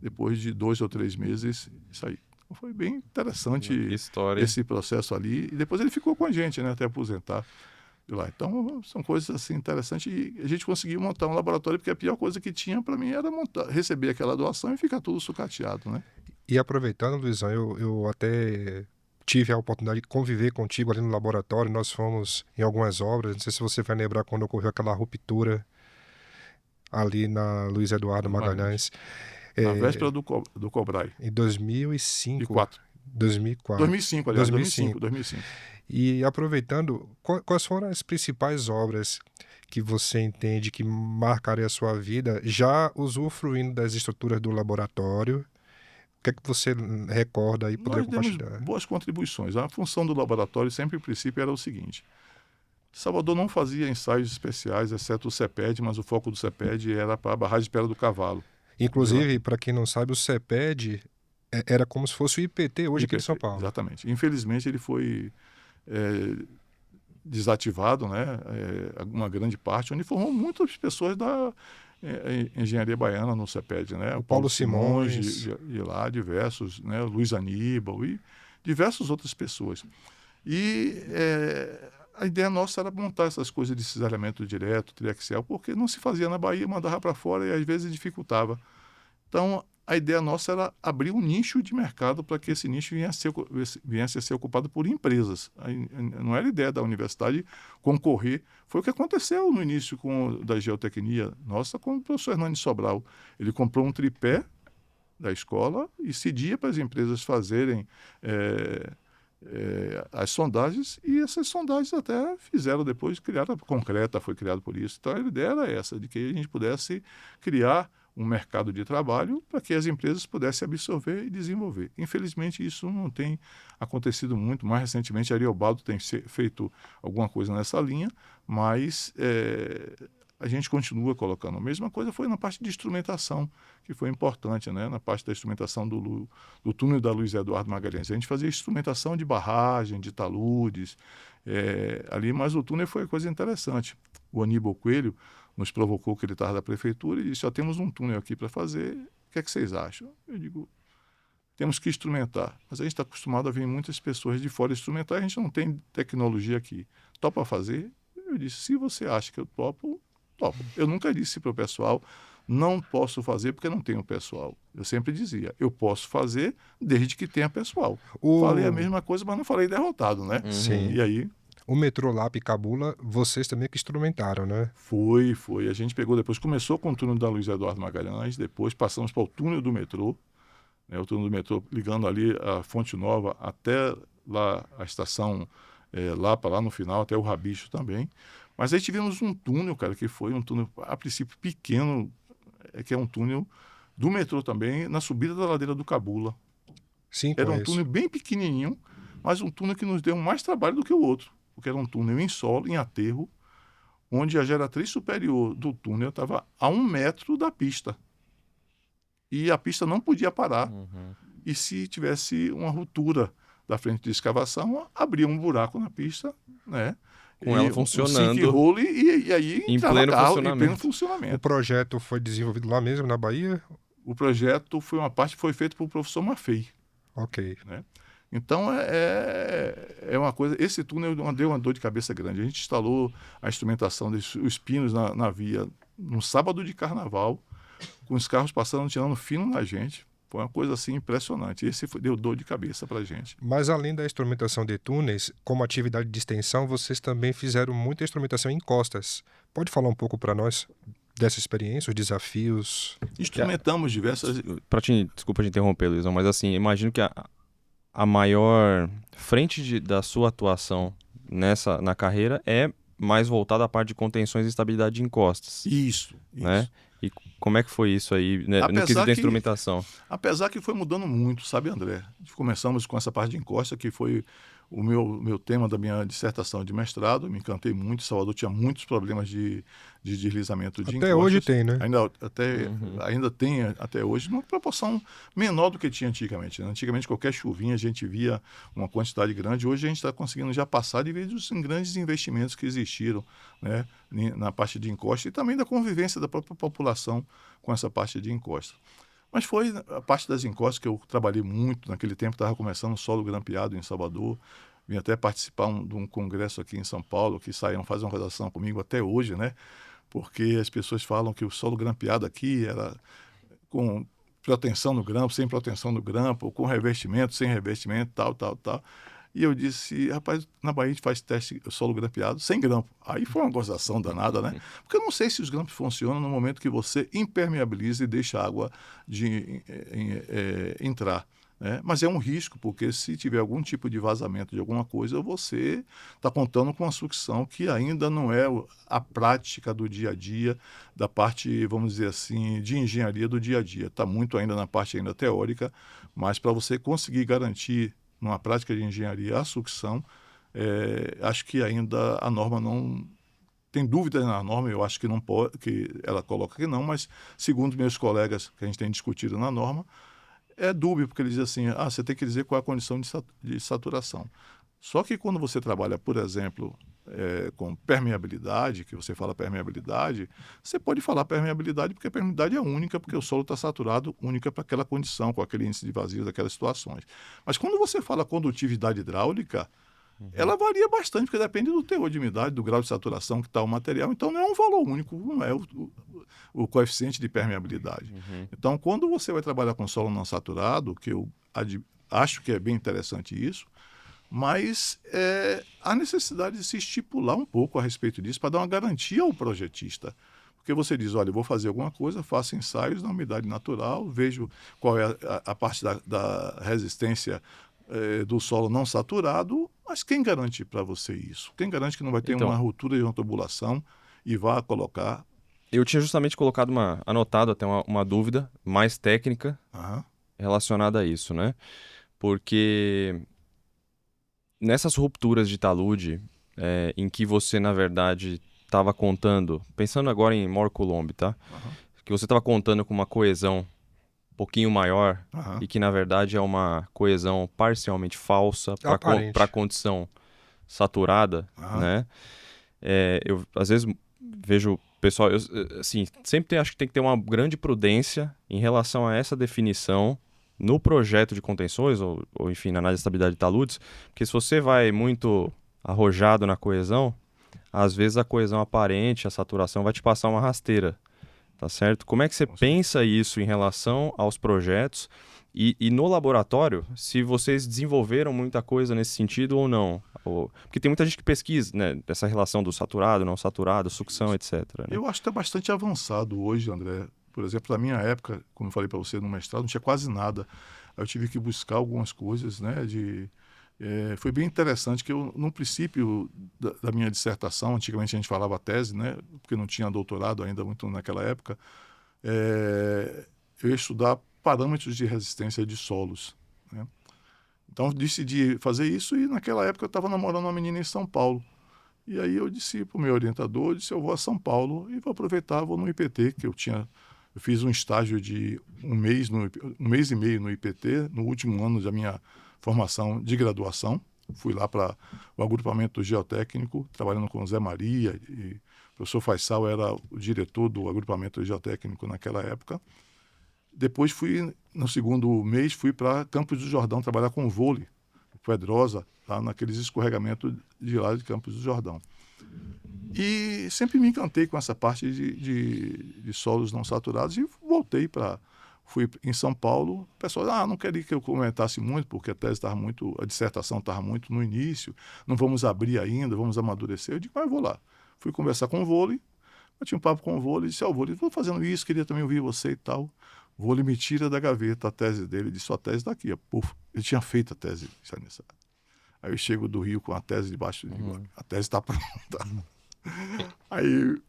depois de 2 ou 3 meses isso aí. Então foi bem interessante esse processo ali. E depois ele ficou com a gente, né, até aposentar de lá. Então são coisas assim interessantes e a gente conseguiu montar um laboratório, porque a pior coisa que tinha para mim era receber aquela doação e ficar tudo sucateado, né? E aproveitando, Luizão, eu até tive a oportunidade de conviver contigo ali no laboratório, nós fomos em algumas obras, não sei se você vai lembrar quando ocorreu aquela ruptura ali na Luiz Eduardo Magalhães. Na véspera do Cobrai. Em 2005. 2004. 2005, aliás, 2005. E aproveitando, quais foram as principais obras que você entende que marcaram a sua vida, já usufruindo das estruturas do laboratório? O que é que você recorda aí, poderia compartilhar? Nós demos boas contribuições. A função do laboratório sempre, em princípio, era o seguinte. Salvador não fazia ensaios especiais, exceto o CEPED, mas o foco do CEPED era para a barragem de Pedra do Cavalo. Inclusive, para quem não sabe, o CEPED era como se fosse o IPT hoje aqui em São Paulo. Exatamente. Infelizmente, ele foi desativado, né? Uma grande parte, onde formou muitas pessoas da engenharia baiana no CEPED, né? O Paulo Simões de lá, diversos, né? Luiz Aníbal e diversas outras pessoas. E a ideia nossa era montar essas coisas de cisalhamento direto, triaxial, porque não se fazia na Bahia, mandava para fora e às vezes dificultava. Então, a ideia nossa era abrir um nicho de mercado para que esse nicho viesse a ser ocupado por empresas. Não era ideia da universidade concorrer. Foi o que aconteceu no início da geotecnia nossa com o professor Hernani Sobral. Ele comprou um tripé da escola e cedia para as empresas fazerem as sondagens, e essas sondagens até fizeram depois, criaram a Concreta, foi criado por isso. Então a ideia era essa, de que a gente pudesse criar um mercado de trabalho para que as empresas pudessem absorver e desenvolver. Infelizmente isso não tem acontecido muito. Mais recentemente a Ariobaldo tem feito alguma coisa nessa linha, mas a gente continua colocando. A mesma coisa foi na parte de instrumentação, que foi importante, né? Na parte da instrumentação do túnel da Luiz Eduardo Magalhães. A gente fazia instrumentação de barragem, de taludes, ali, mas o túnel foi coisa interessante. O Aníbal Coelho nos provocou, que ele estava da prefeitura, e disse, só temos um túnel aqui para fazer, o que é que vocês acham? Eu digo, temos que instrumentar, mas a gente está acostumado a ver muitas pessoas de fora instrumentar, a gente não tem tecnologia aqui. Topa fazer? Eu disse, se você acha que eu topo, topo. Eu nunca disse para o pessoal, não posso fazer porque não tenho pessoal. Eu sempre dizia, eu posso fazer desde que tenha pessoal. Falei a mesma coisa, mas não falei derrotado, né? Sim. E aí... O metrô Lapa e Cabula, vocês também que instrumentaram, né? Foi. A gente pegou depois, começou com o túnel da Luiz Eduardo Magalhães, depois passamos para o túnel do metrô, né, o túnel do metrô ligando ali a Fonte Nova até lá a estação Lapa, lá no final, até o Rabicho também. Mas aí tivemos um túnel, cara, que foi um túnel, a princípio, pequeno, que é um túnel do metrô também, na subida da ladeira do Cabula. Sim, era um túnel bem pequenininho, mas um túnel que nos deu mais trabalho do que o outro, porque era um túnel em solo, em aterro, onde a geratriz superior do túnel estava a 1 metro da pista. E a pista não podia parar. E se tivesse uma ruptura da frente de escavação, abria um buraco na pista, né? Com ela funcionando. Um sinkhole, e aí Em entrava pleno carro funcionamento. em pleno O funcionamento. projeto foi desenvolvido lá mesmo, na Bahia? O projeto foi uma parte que foi feita pelo professor Maffei. Ok. Né? Então, é uma coisa... Esse túnel deu uma dor de cabeça grande. A gente instalou a instrumentação os pinos na via no sábado de carnaval, com os carros passando, tirando fino na gente. Foi uma coisa assim impressionante. Deu dor de cabeça para a gente. Mas além da instrumentação de túneis, como atividade de extensão, vocês também fizeram muita instrumentação em encostas. Pode falar um pouco para nós dessa experiência, os desafios? Instrumentamos diversas... Desculpa te interromper, Luizão, mas assim, imagino que a maior frente da sua atuação na carreira é mais voltada à parte de contenções e estabilidade de encostas. Isso. Né? E como é que foi isso aí, né, no quesito da instrumentação? Apesar que foi mudando muito, sabe, André? Começamos com essa parte de encosta, que foi o meu tema da minha dissertação de mestrado. Me encantei muito. Salvador tinha muitos problemas de deslizamento de encostas. Até hoje tem, né? Ainda tem até hoje, numa proporção menor do que tinha antigamente. Né? Antigamente, qualquer chuvinha, a gente via uma quantidade grande. Hoje, a gente está conseguindo já passar de ver os grandes investimentos que existiram, né? Na parte de encosta e também da convivência da própria população com essa parte de encosta. Mas foi a parte das encostas que eu trabalhei muito. Naquele tempo estava começando o solo grampeado em Salvador. Vim até participar de um congresso aqui em São Paulo, que saíram fazer uma redação comigo até hoje, né? Porque as pessoas falam que o solo grampeado aqui era com proteção no grampo, sem proteção no grampo, com revestimento, sem revestimento, tal. E eu disse, rapaz, na Bahia a gente faz teste solo grampeado sem grampo. Aí foi uma gozação danada, né? Porque eu não sei se os grampos funcionam no momento que você impermeabiliza e deixa a água entrar. Né? Mas é um risco, porque se tiver algum tipo de vazamento de alguma coisa, você está contando com uma sucção que ainda não é a prática do dia a dia, da parte, vamos dizer assim, de engenharia do dia a dia. Está muito ainda na parte ainda teórica, mas para você conseguir garantir numa prática de engenharia a sucção, acho que ainda a norma não... Tem dúvidas na norma, eu acho que não pode, que ela coloca que não, mas segundo meus colegas que a gente tem discutido na norma, é dúbio, porque eles dizem assim, você tem que dizer qual é a condição de saturação. Só que quando você trabalha, por exemplo, com permeabilidade, que você fala permeabilidade, você pode falar permeabilidade porque a permeabilidade é única, porque o solo está saturado, única para aquela condição, com aquele índice de vazio daquelas situações. Mas quando você fala condutividade hidráulica, ela varia bastante, porque depende do teor de umidade, do grau de saturação que está o material. Então, não é um valor único, não é o coeficiente de permeabilidade. Então, quando você vai trabalhar com solo não saturado, que eu acho que é bem interessante isso, mas há necessidade de se estipular um pouco a respeito disso para dar uma garantia ao projetista. Porque você diz, olha, eu vou fazer alguma coisa, faço ensaios na umidade natural, vejo qual é a parte da resistência do solo não saturado, mas quem garante para você isso? Quem garante que não vai ter uma ruptura de uma tubulação e vá colocar... Eu tinha justamente anotado até uma dúvida mais técnica relacionada a isso, né? Porque nessas rupturas de talude, em que você, na verdade, estava contando, pensando agora em Mor Colombe, tá? Que você estava contando com uma coesão um pouquinho maior e que, na verdade, é uma coesão parcialmente falsa para a condição saturada, né? Eu, às vezes, vejo pessoal... assim, acho que tem que ter uma grande prudência em relação a essa definição no projeto de contenções, ou enfim, na análise de estabilidade de taludes, porque se você vai muito arrojado na coesão, às vezes a coesão aparente, a saturação, vai te passar uma rasteira, tá certo? Como é que você pensa isso em relação aos projetos e no laboratório, se vocês desenvolveram muita coisa nesse sentido ou não? Porque tem muita gente que pesquisa, né, essa relação do saturado, não saturado, sucção, etc. Né? Eu acho que está bastante avançado hoje, André. Por exemplo, na minha época, como eu falei para você no mestrado, não tinha quase nada. Eu tive que buscar algumas coisas, né? Foi bem interessante que eu, no princípio da minha dissertação, antigamente a gente falava tese, né? Porque não tinha doutorado ainda muito naquela época, eu ia estudar parâmetros de resistência de solos. Né? Então, decidi fazer isso e naquela época eu estava namorando uma menina em São Paulo. E aí eu disse para o meu orientador, eu vou a São Paulo e vou aproveitar, vou no IPT, que eu fiz um estágio de um mês e meio no IPT, no último ano da minha formação de graduação. Fui lá para o agrupamento geotécnico, trabalhando com o Zé Maria, e o professor Faisal era o diretor do agrupamento geotécnico naquela época. Depois no segundo mês, fui para Campos do Jordão trabalhar com vôlei, Pedrosa, lá naqueles escorregamentos de lá de Campos do Jordão. E sempre me encantei com essa parte de solos não saturados e voltei fui em São Paulo. O pessoal, não queria que eu comentasse muito, porque a dissertação estava muito no início, não vamos abrir ainda, vamos amadurecer. Eu digo, mas eu vou lá. Fui conversar com o vôlei, eu tinha um papo com o vôlei, disse, vôlei, estou fazendo isso, queria também ouvir você e tal. O vôlei me tira da gaveta a tese dele, disse, sua tese está aqui. Puf, ele tinha feito a tese. Aí eu chego do Rio com a tese debaixo, a tese está pronta. Aí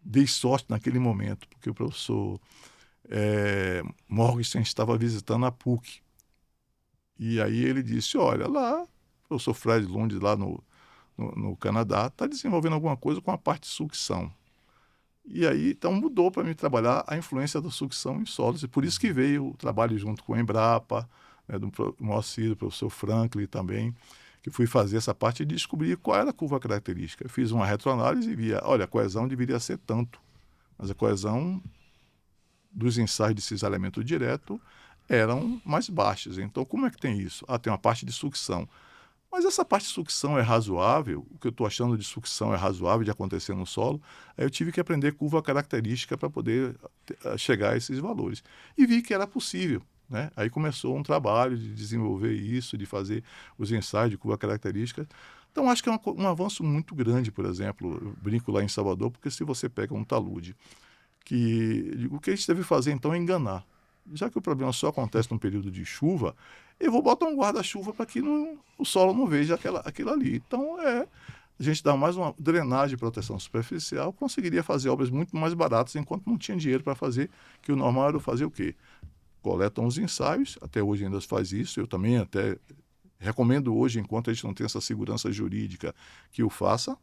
dei sorte naquele momento, porque o professor Morgenstern estava visitando a PUC. E aí ele disse, olha, lá, o professor Fred Lund, lá no Canadá, está desenvolvendo alguma coisa com a parte de sucção. E aí, então, mudou para mim trabalhar a influência da sucção em solos. E por isso que veio o trabalho junto com a Embrapa, do Moacir, do professor Franklin também, que fui fazer essa parte e descobrir qual era a curva característica. Eu fiz uma retroanálise e via, olha, a coesão deveria ser tanto, mas a coesão dos ensaios de cisalhamento direto eram mais baixas. Então, como é que tem isso? Tem uma parte de sucção. Mas essa parte de sucção é razoável, o que eu estou achando de sucção é razoável de acontecer no solo, aí eu tive que aprender curva característica para poder chegar a esses valores. E vi que era possível, né? Aí começou um trabalho de desenvolver isso, de fazer os ensaios de curva característica. Então, acho que é um avanço muito grande, por exemplo, eu brinco lá em Salvador, porque se você pega um talude, o que a gente deve fazer então é enganar. Já que o problema só acontece num período de chuva, eu vou botar um guarda-chuva para que o solo não veja aquilo ali. Então, a gente dá mais uma drenagem e proteção superficial, conseguiria fazer obras muito mais baratas, enquanto não tinha dinheiro para fazer, que o normal era fazer o quê? Coletam os ensaios, até hoje ainda se faz isso, eu também até recomendo hoje, enquanto a gente não tem essa segurança jurídica, que o faça.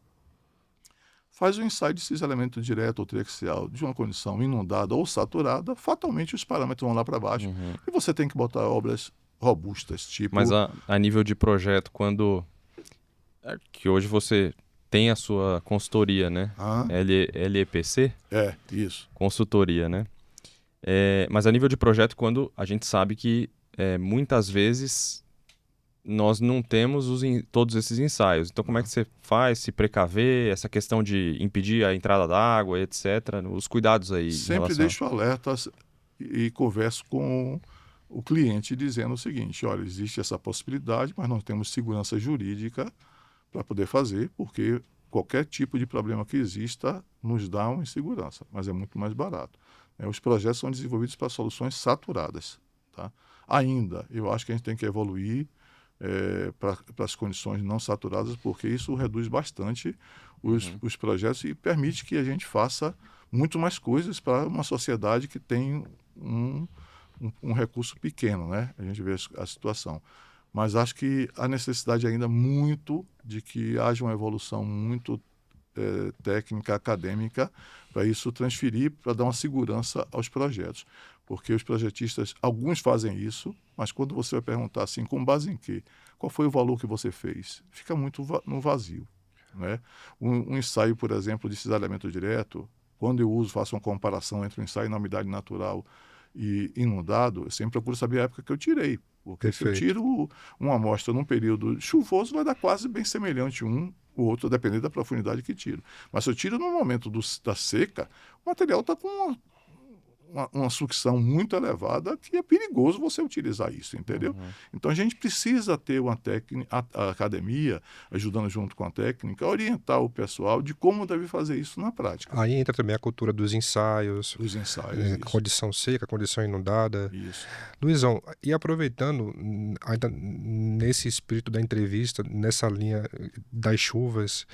Faz o ensaio de cisalhamento direto ou triaxial de uma condição inundada ou saturada, fatalmente os parâmetros vão lá para baixo. E você tem que botar obras robustas, tipo... Mas a nível de projeto, que hoje você tem a sua consultoria, né? LEPC? Isso. Consultoria, né? Mas a nível de projeto, quando a gente sabe que muitas vezes nós não temos todos esses ensaios. Então, como é que você faz se precaver, essa questão de impedir a entrada d'água, etc., os cuidados aí? Sempre deixo alertas e converso com o cliente dizendo o seguinte, olha, existe essa possibilidade, mas não temos segurança jurídica para poder fazer, porque qualquer tipo de problema que exista nos dá uma insegurança, mas é muito mais barato. Os projetos são desenvolvidos para soluções saturadas. Tá? Ainda, eu acho que a gente tem que evoluir para as condições não saturadas, porque isso reduz bastante os projetos e permite que a gente faça muito mais coisas para uma sociedade que tem um recurso pequeno, né? A gente vê a situação. Mas acho que há necessidade ainda muito de que haja uma evolução muito técnica, acadêmica, para isso transferir, para dar uma segurança aos projetos. Porque os projetistas, alguns fazem isso, mas quando você vai perguntar assim, com base em quê? Qual foi o valor que você fez? Fica muito no vazio. Né? Um ensaio, por exemplo, de cisalhamento direto, quando eu faço uma comparação entre o ensaio na umidade natural e inundado, eu sempre procuro saber a época que eu tirei. Porque Perfeito. se eu tiro uma amostra num período chuvoso, vai dar quase bem semelhante o outro, dependendo da profundidade que tiro. Mas se eu tiro no momento da seca, o material está com uma sucção muito elevada, que é perigoso você utilizar isso, entendeu? Então a gente precisa ter uma técnica, a academia, ajudando junto com a técnica, orientar o pessoal de como deve fazer isso na prática. Aí entra também a cultura dos ensaios. Dos ensaios, condição seca, condição inundada. Isso. Luizão, e aproveitando, ainda nesse espírito da entrevista, nessa linha das chuvas,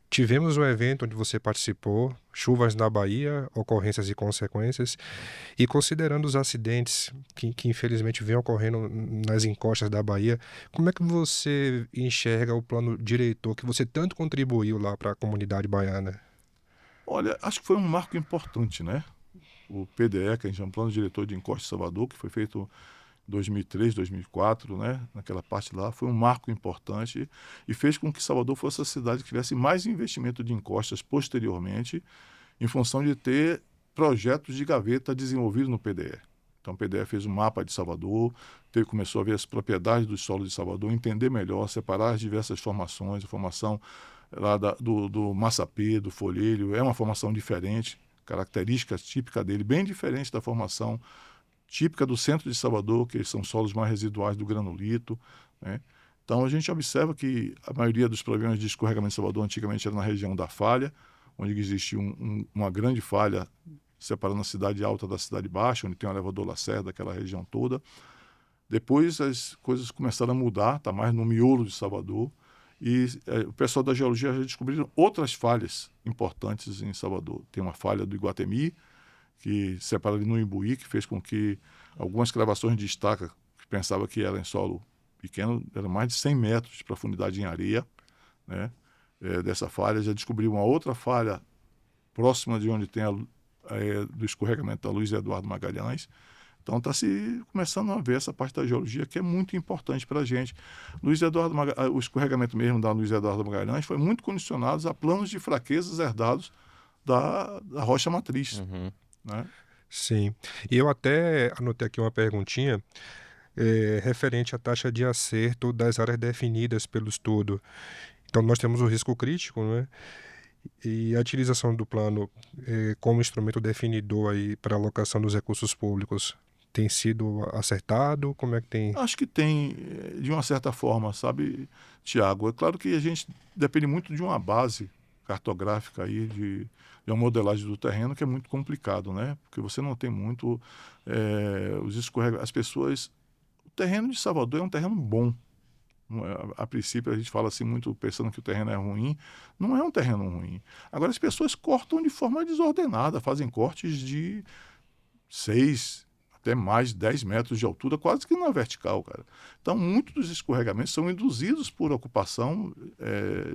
tivemos um evento onde você participou, chuvas na Bahia, ocorrências e consequências, e considerando os acidentes que infelizmente vêm ocorrendo nas encostas da Bahia, como é que você enxerga o plano diretor que você tanto contribuiu lá para a comunidade baiana? Olha, acho que foi um marco importante, né? O PDE, que a gente chama Plano Diretor de Encosta de Salvador, que foi feito 2003, 2004, né? Naquela parte lá, foi um marco importante e fez com que Salvador fosse a cidade que tivesse mais investimento de encostas posteriormente, em função de ter projetos de gaveta desenvolvidos no PDE. Então, o PDE fez um mapa de Salvador, começou a ver as propriedades dos solos de Salvador, entender melhor, separar as diversas formações, a formação lá do massapê, do folhelho, é uma formação diferente, características típicas dele, bem diferente da formação típica do centro de Salvador, que são solos mais residuais do granulito, né? Então, a gente observa que a maioria dos problemas de escorregamento de Salvador antigamente era na região da falha, onde existia uma grande falha separando a cidade alta da cidade baixa, onde tem o elevador Lacerda, aquela região toda. Depois as coisas começaram a mudar, está mais no miolo de Salvador, e o pessoal da geologia já descobriram outras falhas importantes em Salvador. Tem uma falha do Iguatemi, que separa ali no Imbuí, que fez com que algumas escavações de estaca, que pensava que era em solo pequeno, era mais de 100 metros de profundidade em areia, né? Dessa falha, já descobriu uma outra falha próxima de onde tem do escorregamento da Luiz Eduardo Magalhães. Então está se começando a ver essa parte da geologia que é muito importante para a gente. O escorregamento mesmo da Luiz Eduardo Magalhães foi muito condicionado a planos de fraquezas herdados da rocha matriz. Uhum. Né? Sim. E eu até anotei aqui uma perguntinha referente à taxa de acerto das áreas definidas pelo estudo. Então, nós temos o risco crítico, né? E a utilização do plano como instrumento definidor aí para a alocação dos recursos públicos tem sido acertado? Como é que tem? Acho que tem, de uma certa forma, sabe, Tiago? É claro que a gente depende muito de uma base cartográfica aí, de uma modelagem do terreno que é muito complicado, né? Porque você não tem muito as pessoas... O terreno de Salvador é um terreno bom. A princípio a gente fala assim muito pensando que o terreno é ruim. Não é um terreno ruim. Agora as pessoas cortam de forma desordenada, fazem cortes de 6 até mais de 10 metros de altura, quase que na vertical, cara. Então, muitos dos escorregamentos são induzidos por ocupação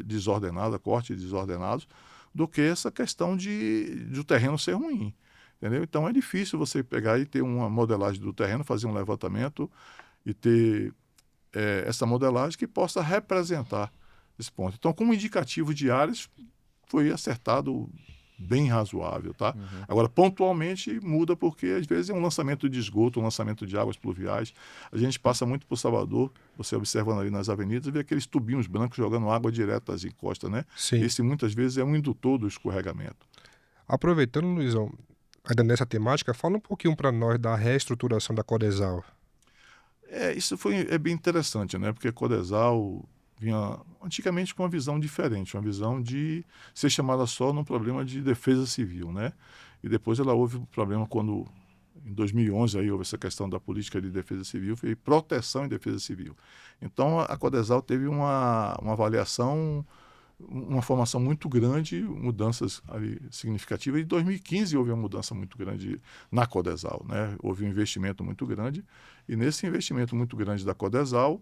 desordenada, cortes desordenados, do que essa questão de o terreno ser ruim. Entendeu? Então, é difícil você pegar e ter uma modelagem do terreno, fazer um levantamento e ter essa modelagem que possa representar esse ponto. Então, como indicativo de áreas, foi acertado bem razoável, tá? Uhum. Agora, pontualmente muda porque às vezes é um lançamento de esgoto, um lançamento de águas pluviais. A gente passa muito por Salvador, você observando ali nas avenidas, vê aqueles tubinhos brancos jogando água direto das encostas, né? Sim. Esse muitas vezes é um indutor do escorregamento. Aproveitando, Luizão, ainda nessa temática, fala um pouquinho para nós da reestruturação da Codesal. Isso é bem interessante, né? Porque a Codesal vinha antigamente com uma visão diferente, uma visão de ser chamada só num problema de defesa civil, né? E depois ela houve um problema quando, em 2011, aí houve essa questão da política de defesa civil, foi proteção e defesa civil. Então, a Codesal teve uma avaliação, uma formação muito grande, mudanças ali significativas. Em 2015 houve uma mudança muito grande na Codesal, né? Houve um investimento muito grande, e nesse investimento muito grande da Codesal,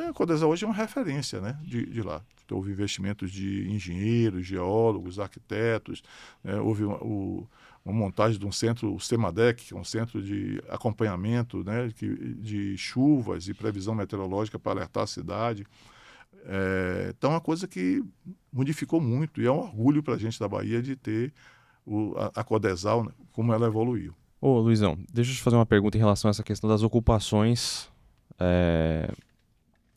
a Codesal hoje é uma referência, né, de lá. Então, houve investimentos de engenheiros, geólogos, arquitetos, né? Houve uma montagem de um centro, o CEMADEC, que é um centro de acompanhamento, né, de chuvas e previsão meteorológica para alertar a cidade. Então, é uma coisa que modificou muito, e é um orgulho para a gente da Bahia de ter a Codesal, né, como ela evoluiu. Ô, Luizão, deixa eu te fazer uma pergunta em relação a essa questão das ocupações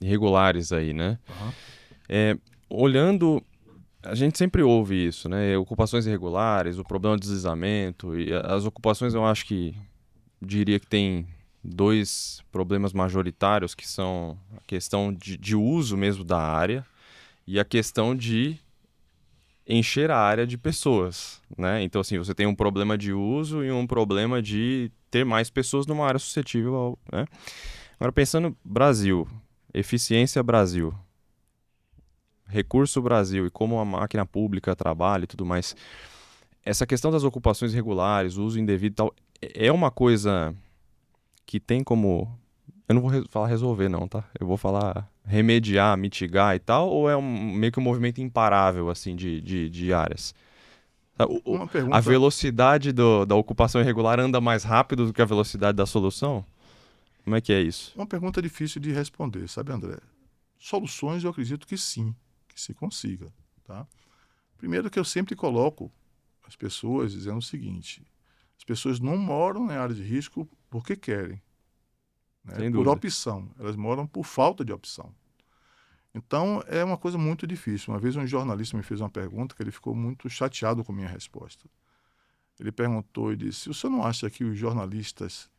irregulares aí, né? Uhum. Olhando, a gente sempre ouve isso, né? Ocupações irregulares, o problema do deslizamento, e as ocupações eu acho que diria que tem dois problemas majoritários, que são a questão de uso mesmo da área e a questão de encher a área de pessoas, né? Então, assim, você tem um problema de uso e um problema de ter mais pessoas numa área suscetível, né? Agora, pensando Brasil, eficiência Brasil, recurso Brasil e como a máquina pública trabalha e tudo mais, essa questão das ocupações irregulares, uso indevido e tal, é uma coisa que tem como... Eu não vou falar resolver, não, tá? Eu vou falar remediar, mitigar e tal, ou é meio que um movimento imparável, assim, de áreas? Uma pergunta... A velocidade da ocupação irregular anda mais rápido do que a velocidade da solução? Como é que é isso? Uma pergunta difícil de responder, sabe, André? Soluções eu acredito que sim, que se consiga, tá? Primeiro que eu sempre coloco as pessoas dizendo o seguinte: as pessoas não moram em área de risco porque querem, né? Sem Por dúvida. opção, elas moram por falta de opção. Então é uma coisa muito difícil. Uma vez um jornalista me fez uma pergunta que ele ficou muito chateado com a minha resposta. Ele perguntou e disse: o senhor não acha que os jornalistas,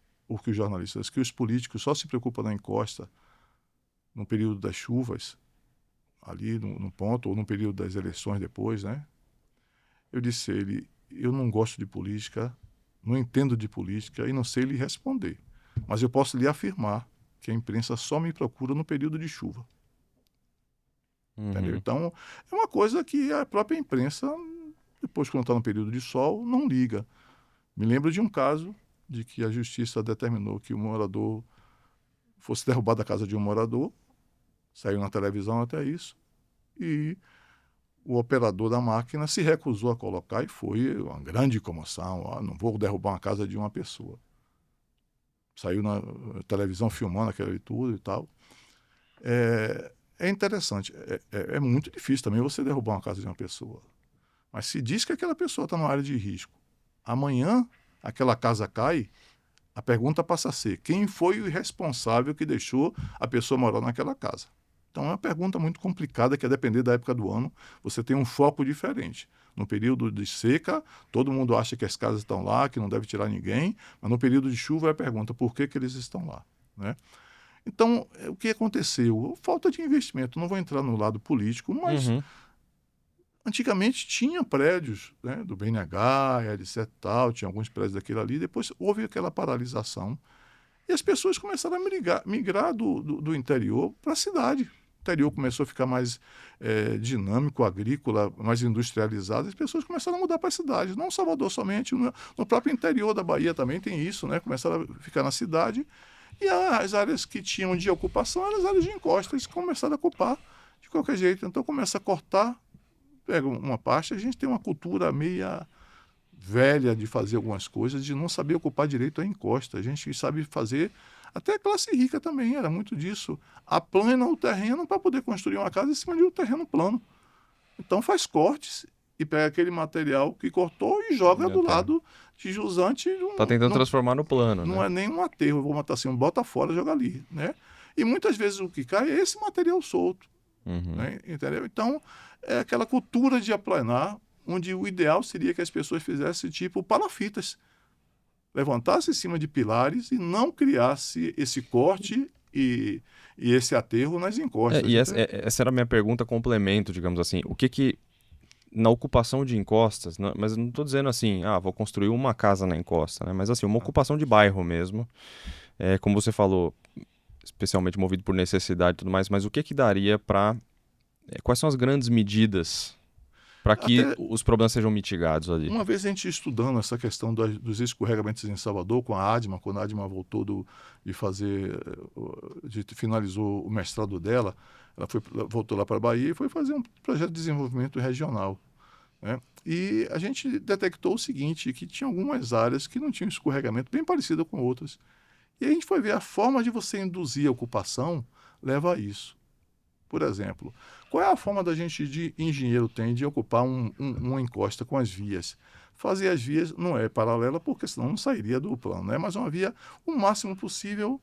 que os políticos só se preocupam na encosta no período das chuvas, ali no ponto, ou no período das eleições depois, né? Eu disse a ele: eu não gosto de política, não entendo de política e não sei lhe responder. Mas eu posso lhe afirmar que a imprensa só me procura no período de chuva. Entendeu? Uhum. Então, é uma coisa que a própria imprensa, depois, quando está no período de sol, não liga. Me lembro de um caso de que a justiça determinou que o morador fosse derrubado da casa de um morador, saiu na televisão até isso, e o operador da máquina se recusou a colocar e foi uma grande comoção. Ah, não vou derrubar uma casa de uma pessoa. Saiu na televisão filmando aquilo e tudo e tal. É interessante. É muito difícil também você derrubar uma casa de uma pessoa. Mas se diz que aquela pessoa está numa área de risco, amanhã aquela casa cai, a pergunta passa a ser: quem foi o responsável que deixou a pessoa morar naquela casa? Então é uma pergunta muito complicada que, a depender da época do ano, você tem um foco diferente. No período de seca, todo mundo acha que as casas estão lá, que não deve tirar ninguém, mas no período de chuva é a pergunta: por que eles estão lá? Né? Então, o que aconteceu? Falta de investimento. Não vou entrar no lado político, mas Uhum. antigamente tinha prédios, né, do BNH, etc. Tal, tinha alguns prédios daquilo ali. Depois houve aquela paralisação e as pessoas começaram a migrar do interior para a cidade. O interior começou a ficar mais dinâmico, agrícola, mais industrializado. As pessoas começaram a mudar para a cidade. Não Salvador somente, no próprio interior da Bahia também tem isso, né? Começaram a ficar na cidade. E as áreas que tinham de ocupação eram as áreas de encostas, começaram a ocupar de qualquer jeito. Então começa a cortar, pega uma parte, a gente tem uma cultura meia velha de fazer algumas coisas, de não saber ocupar direito a encosta. A gente sabe fazer, até a classe rica também era muito disso. Aplana o terreno para poder construir uma casa em cima de um terreno plano. Então faz cortes e pega aquele material que cortou e joga do lado de jusante. Tá tentando transformar no plano, Não né? é nem um aterro, eu vou matar assim, bota fora e joga ali, né? E muitas vezes o que cai é esse material solto, Uhum. né? Entendeu? Então, é aquela cultura de aplanar, onde o ideal seria que as pessoas fizessem tipo palafitas, levantassem em cima de pilares e não criasse esse corte e esse aterro nas encostas. E Então, essa era a minha pergunta complemento, digamos assim. O que que, na ocupação de encostas, mas eu não estou dizendo assim, vou construir uma casa na encosta, né? Mas assim, uma ocupação de bairro mesmo. Como você falou, especialmente movido por necessidade e tudo mais, mas o que que daria para... quais são as grandes medidas para que até os problemas sejam mitigados ali? uma vez a gente estudando essa questão dos escorregamentos em Salvador com a ADMA, quando a ADMA voltou de fazer, finalizou o mestrado dela, voltou lá para a Bahia e foi fazer um projeto de desenvolvimento regional, né? E a gente detectou o seguinte, que tinha algumas áreas que não tinham escorregamento, bem parecido com outras. E a gente foi ver a forma de você induzir a ocupação leva a isso. Por exemplo, qual é a forma da gente, de engenheiro, tem de ocupar uma encosta com as vias? Fazer as vias não é paralela, porque senão não sairia do plano, né? Mas uma via o máximo possível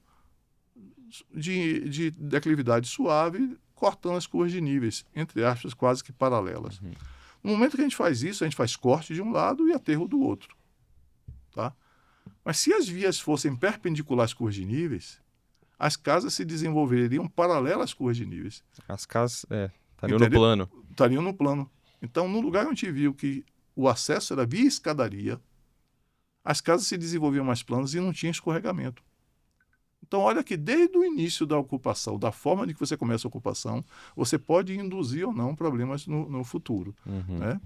de declividade suave, cortando as curvas de níveis, entre aspas, quase que paralelas. Uhum. No momento que a gente faz isso, a gente faz corte de um lado e aterro do outro. Tá? Mas se as vias fossem perpendiculares às curvas de níveis, as casas se desenvolveriam paralelas às curvas de níveis. As casas estariam no Entendeu? plano. Estariam no plano. Então, no lugar onde a gente viu que o acesso era via escadaria, as casas se desenvolviam mais planas e não tinha escorregamento. Então, olha que desde o início da ocupação, da forma de que você começa a ocupação, você pode induzir ou não problemas no futuro. Uhum. Né?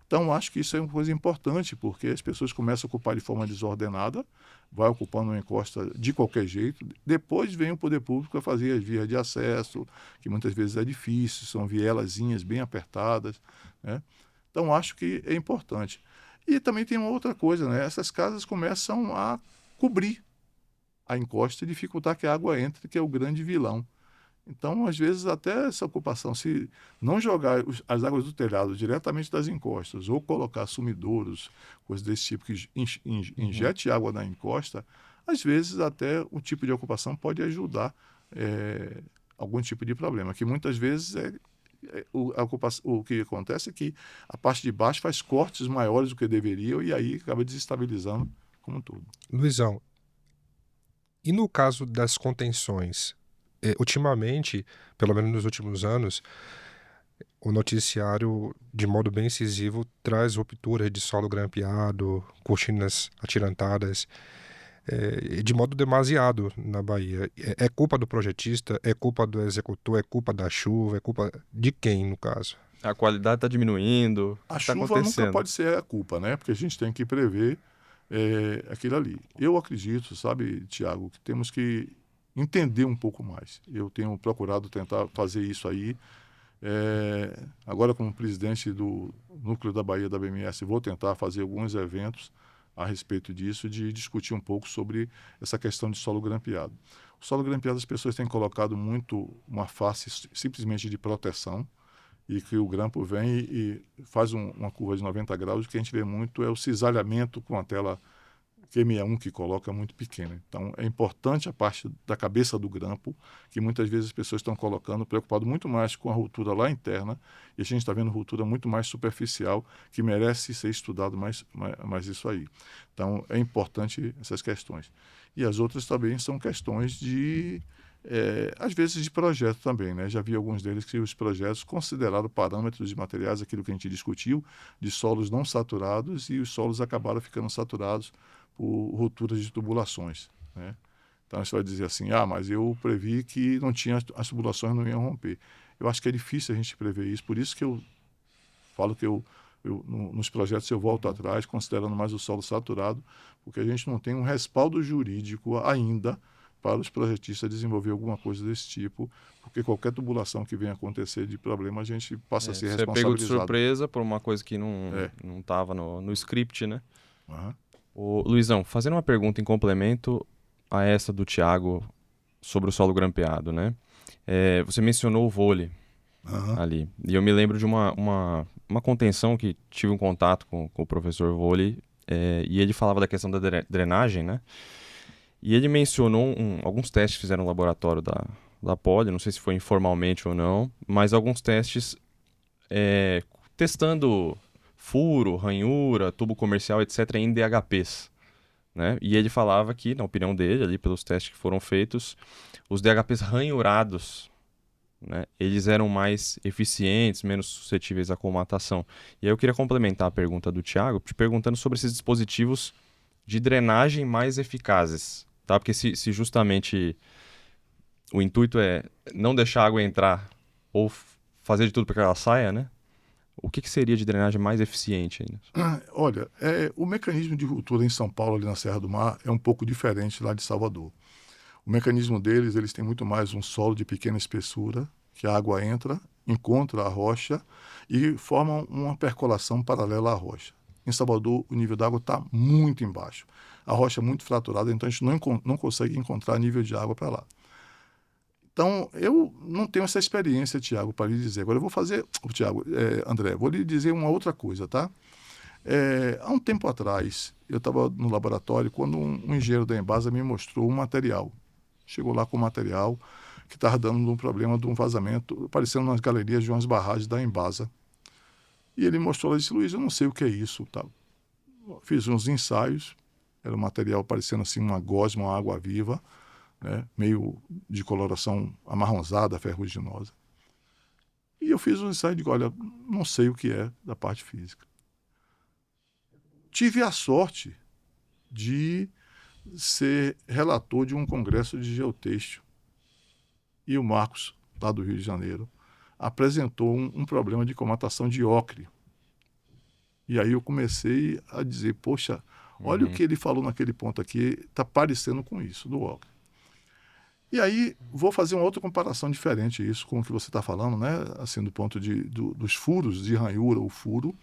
Então, acho que isso é uma coisa importante, porque as pessoas começam a ocupar de forma desordenada, vai ocupando uma encosta de qualquer jeito, depois vem o poder público a fazer as vias de acesso, que muitas vezes é difícil, são vielazinhas bem apertadas. Né? Então, acho que é importante. E também tem uma outra coisa, né? Essas casas começam a cobrir a encosta e dificultar que a água entre, que é o grande vilão. Então, às vezes, até essa ocupação, se não jogar as águas do telhado diretamente das encostas ou colocar sumidouros, coisas desse tipo que injete água na encosta, às vezes até o tipo de ocupação pode ajudar algum tipo de problema, que muitas vezes o que acontece é que a parte de baixo faz cortes maiores do que deveriam e aí acaba desestabilizando como um todo. Luizão, e no caso das contenções? Ultimamente, pelo menos nos últimos anos, o noticiário, de modo bem incisivo, traz rupturas de solo grampeado, cortinas atirantadas, de modo demasiado na Bahia. É culpa do projetista, é culpa do executor, é culpa da chuva, é culpa de quem, no caso? A qualidade está diminuindo. O A que está chuva nunca acontecendo? pode ser a culpa, né? Porque a gente tem que prever aquilo ali. Eu acredito, sabe, Tiago, que temos que entender um pouco mais. Eu tenho procurado tentar fazer isso aí. Agora, como presidente do Núcleo da Bahia da BMS, vou tentar fazer alguns eventos a respeito disso, de discutir um pouco sobre essa questão de solo grampeado. O solo grampeado, as pessoas têm colocado muito uma face simplesmente de proteção, e que o grampo vem e faz uma curva de 90 graus. O que a gente vê muito é o cisalhamento com a tela QM1 que coloca muito pequena. Então, é importante a parte da cabeça do grampo, que muitas vezes as pessoas estão colocando, preocupado muito mais com a ruptura lá interna, e a gente está vendo ruptura muito mais superficial, que merece ser estudado mais isso aí. Então, é importante essas questões. E as outras também são questões de às vezes de projeto também, né? Já vi alguns deles que os projetos consideraram parâmetros de materiais, aquilo que a gente discutiu, de solos não saturados, e os solos acabaram ficando saturados por rupturas de tubulações, né? Então você vai dizer assim, mas eu previ que não tinha, as tubulações não iam romper. Eu acho que é difícil a gente prever isso, por isso que eu falo que nos projetos eu volto atrás, considerando mais o solo saturado, porque a gente não tem um respaldo jurídico ainda para os projetistas desenvolver alguma coisa desse tipo, porque qualquer tubulação que venha acontecer de problema, a gente passa a ser Você é pego de responsabilizado. surpresa por uma coisa que não estava no script, né? Uhum. Ô, Luizão, fazendo uma pergunta em complemento a essa do Thiago sobre o solo grampeado, né? Você mencionou o vôlei ali. E eu me lembro de uma contenção que tive um contato com o professor vôlei, e ele falava da questão da drenagem, né? E ele mencionou alguns testes que fizeram no laboratório da Poli, não sei se foi informalmente ou não, mas alguns testes testando furo, ranhura, tubo comercial, etc., em DHPs. Né? E ele falava que, na opinião dele, ali pelos testes que foram feitos, os DHPs ranhurados, né, eles eram mais eficientes, menos suscetíveis à colmatação. E aí eu queria complementar a pergunta do Thiago, te perguntando sobre esses dispositivos de drenagem mais eficazes. Tá? Porque se justamente o intuito é não deixar a água entrar ou fazer de tudo para que ela saia, né? O que seria de drenagem mais eficiente ainda? Olha, o mecanismo de ruptura em São Paulo, ali na Serra do Mar, é um pouco diferente lá de Salvador. O mecanismo deles, eles têm muito mais um solo de pequena espessura, que a água entra, encontra a rocha e forma uma percolação paralela à rocha. Em Salvador, o nível d'água está muito embaixo. A rocha é muito fraturada, então a gente não consegue encontrar nível de água para lá. Então, eu não tenho essa experiência, Tiago, para lhe dizer. Agora eu vou fazer, Tiago, André, vou lhe dizer uma outra coisa, tá? Há um tempo atrás, eu estava no laboratório quando um engenheiro da Embasa me mostrou um material. Chegou lá com um material que estava dando um problema de um vazamento, aparecendo nas galerias de umas barragens da Embasa. E ele mostrou lá e disse, Luiz, eu não sei o que é isso. Tá? Fiz uns ensaios, era um material parecendo assim uma gosma, uma água viva, né? Meio de coloração amarronzada, ferruginosa. E eu fiz um ensaio e digo, olha, não sei o que é da parte física. Tive a sorte de ser relator de um congresso de geotêxtil. E o Marcos, lá do Rio de Janeiro, apresentou um problema de colmatação de ocre. E aí eu comecei a dizer, poxa, olha o que ele falou naquele ponto aqui, está parecendo com isso, do ocre. E aí vou fazer uma outra comparação diferente isso com o que você está falando, né? Assim, do ponto dos furos de ranhura, o furo.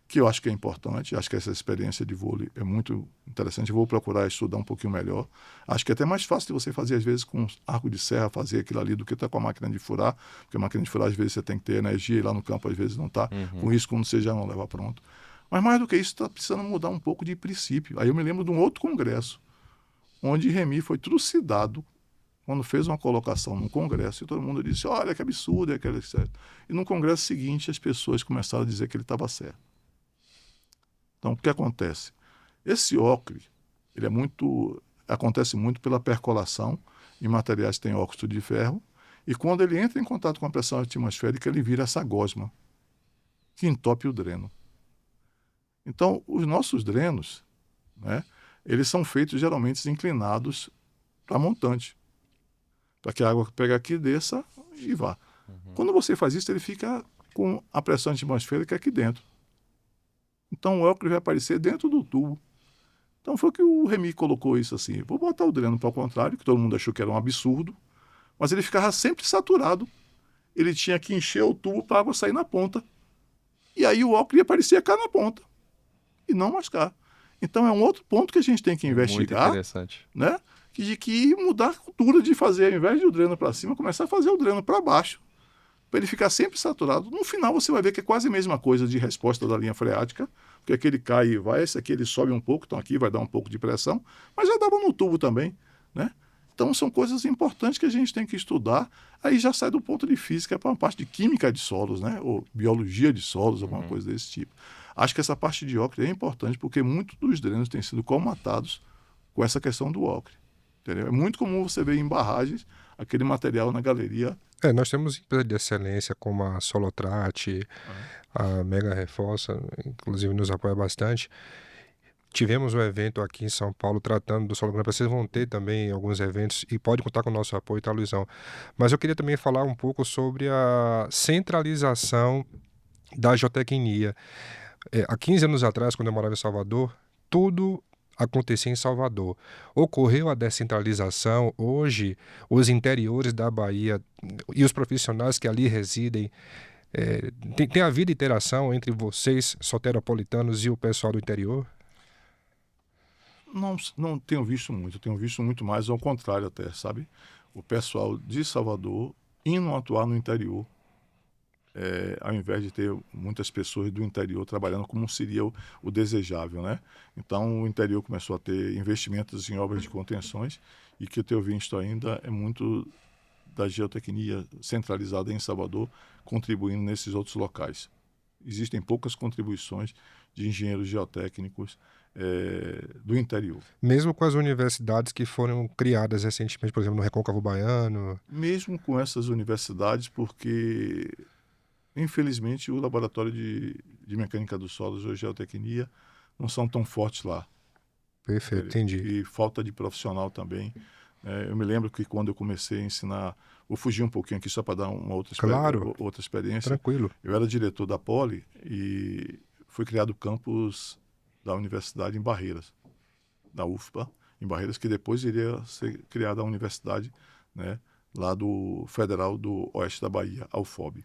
que eu acho que é importante. Acho que essa experiência de vôlei é muito interessante. Eu vou procurar estudar um pouquinho melhor. Acho que é até mais fácil de você fazer, às vezes, com arco de serra, fazer aquilo ali, do que estar com a máquina de furar, porque a máquina de furar, às vezes, você tem que ter energia, e lá no campo, às vezes, não está. Com isso, quando você já não leva pronto. Mas, mais do que isso, está precisando mudar um pouco de princípio. Aí eu me lembro de um outro congresso, onde Remy foi trucidado quando fez uma colocação num congresso, e todo mundo disse, olha que absurdo, é aquele certo. E no congresso seguinte, as pessoas começaram a dizer que ele estava certo. Então, o que acontece? Esse ocre, ele acontece muito pela percolação em materiais que têm óxido de ferro, e quando ele entra em contato com a pressão atmosférica, ele vira essa gosma, que entope o dreno. Então, os nossos drenos, né, eles são feitos geralmente inclinados para montante, para que a água pegue aqui, desça e vá. Quando você faz isso, ele fica com a pressão atmosférica aqui dentro. Então, o ocre vai aparecer dentro do tubo. Então, foi que o Remy colocou isso assim. Vou botar o dreno para o contrário, que todo mundo achou que era um absurdo, mas ele ficava sempre saturado. Ele tinha que encher o tubo para a água sair na ponta. E aí o ocre ia aparecer cá na ponta, e não mais cá. Então, é um outro ponto que a gente tem que investigar. Muito interessante. Né? De que mudar a cultura de fazer, ao invés de o dreno para cima, começar a fazer o dreno para baixo, para ele ficar sempre saturado. No final você vai ver que é quase a mesma coisa de resposta da linha freática, porque aquele cai e vai, esse aqui ele sobe um pouco, então aqui vai dar um pouco de pressão, mas já dava no tubo também, né? Então são coisas importantes que a gente tem que estudar, aí já sai do ponto de física para uma parte de química de solos, né? Ou biologia de solos, alguma coisa desse tipo. Acho que essa parte de ocre é importante, porque muitos dos drenos têm sido colmatados com essa questão do ocre. Entendeu? É muito comum você ver em barragens aquele material na galeria. Nós temos empresas de excelência como a Solotrate, a Mega Reforça, inclusive nos apoia bastante. Tivemos um evento aqui em São Paulo tratando do solo grande. Vocês vão ter também alguns eventos e pode contar com o nosso apoio, tá, Luizão? Mas eu queria também falar um pouco sobre a centralização da geotecnia. Há 15 anos atrás, quando eu morava em Salvador, tudo acontecia em Salvador. Ocorreu a descentralização. Hoje, os interiores da Bahia e os profissionais que ali residem, tem havido interação entre vocês, soteropolitanos, e o pessoal do interior? Não tenho visto muito, tenho visto muito mais ao contrário até, sabe? O pessoal de Salvador indo atuar no interior, ao invés de ter muitas pessoas do interior trabalhando como seria o desejável, né? Então, o interior começou a ter investimentos em obras de contenções, e que eu tenho visto ainda é muito da geotecnia centralizada em Salvador contribuindo nesses outros locais. Existem poucas contribuições de engenheiros geotécnicos do interior. Mesmo com as universidades que foram criadas recentemente, por exemplo, no Recôncavo Baiano? Mesmo com essas universidades, porque infelizmente o laboratório de mecânica dos solos ou geotecnia não são tão fortes lá. Perfeito, entendi. E falta de profissional também. Eu me lembro que quando eu comecei a ensinar, vou fugir um pouquinho aqui só para dar uma outra experiência. Tranquilo. Eu era diretor da Poli e foi criado o campus da universidade em Barreiras, da UFPA, em Barreiras, que depois iria ser criada a universidade, né, lá do Federal do Oeste da Bahia, a UFOB.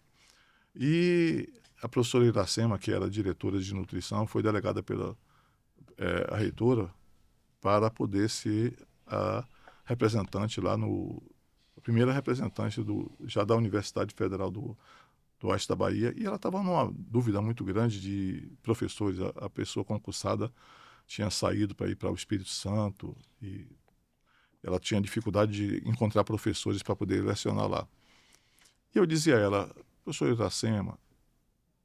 E a professora Iracema, que era diretora de nutrição, foi delegada pela a reitora para poder ser a representante lá a primeira representante já da Universidade Federal do Oeste da Bahia, e ela estava numa dúvida muito grande de professores. A pessoa concursada tinha saído para ir para o Espírito Santo e ela tinha dificuldade de encontrar professores para poder lecionar lá. E eu dizia a ela, professor Iracema,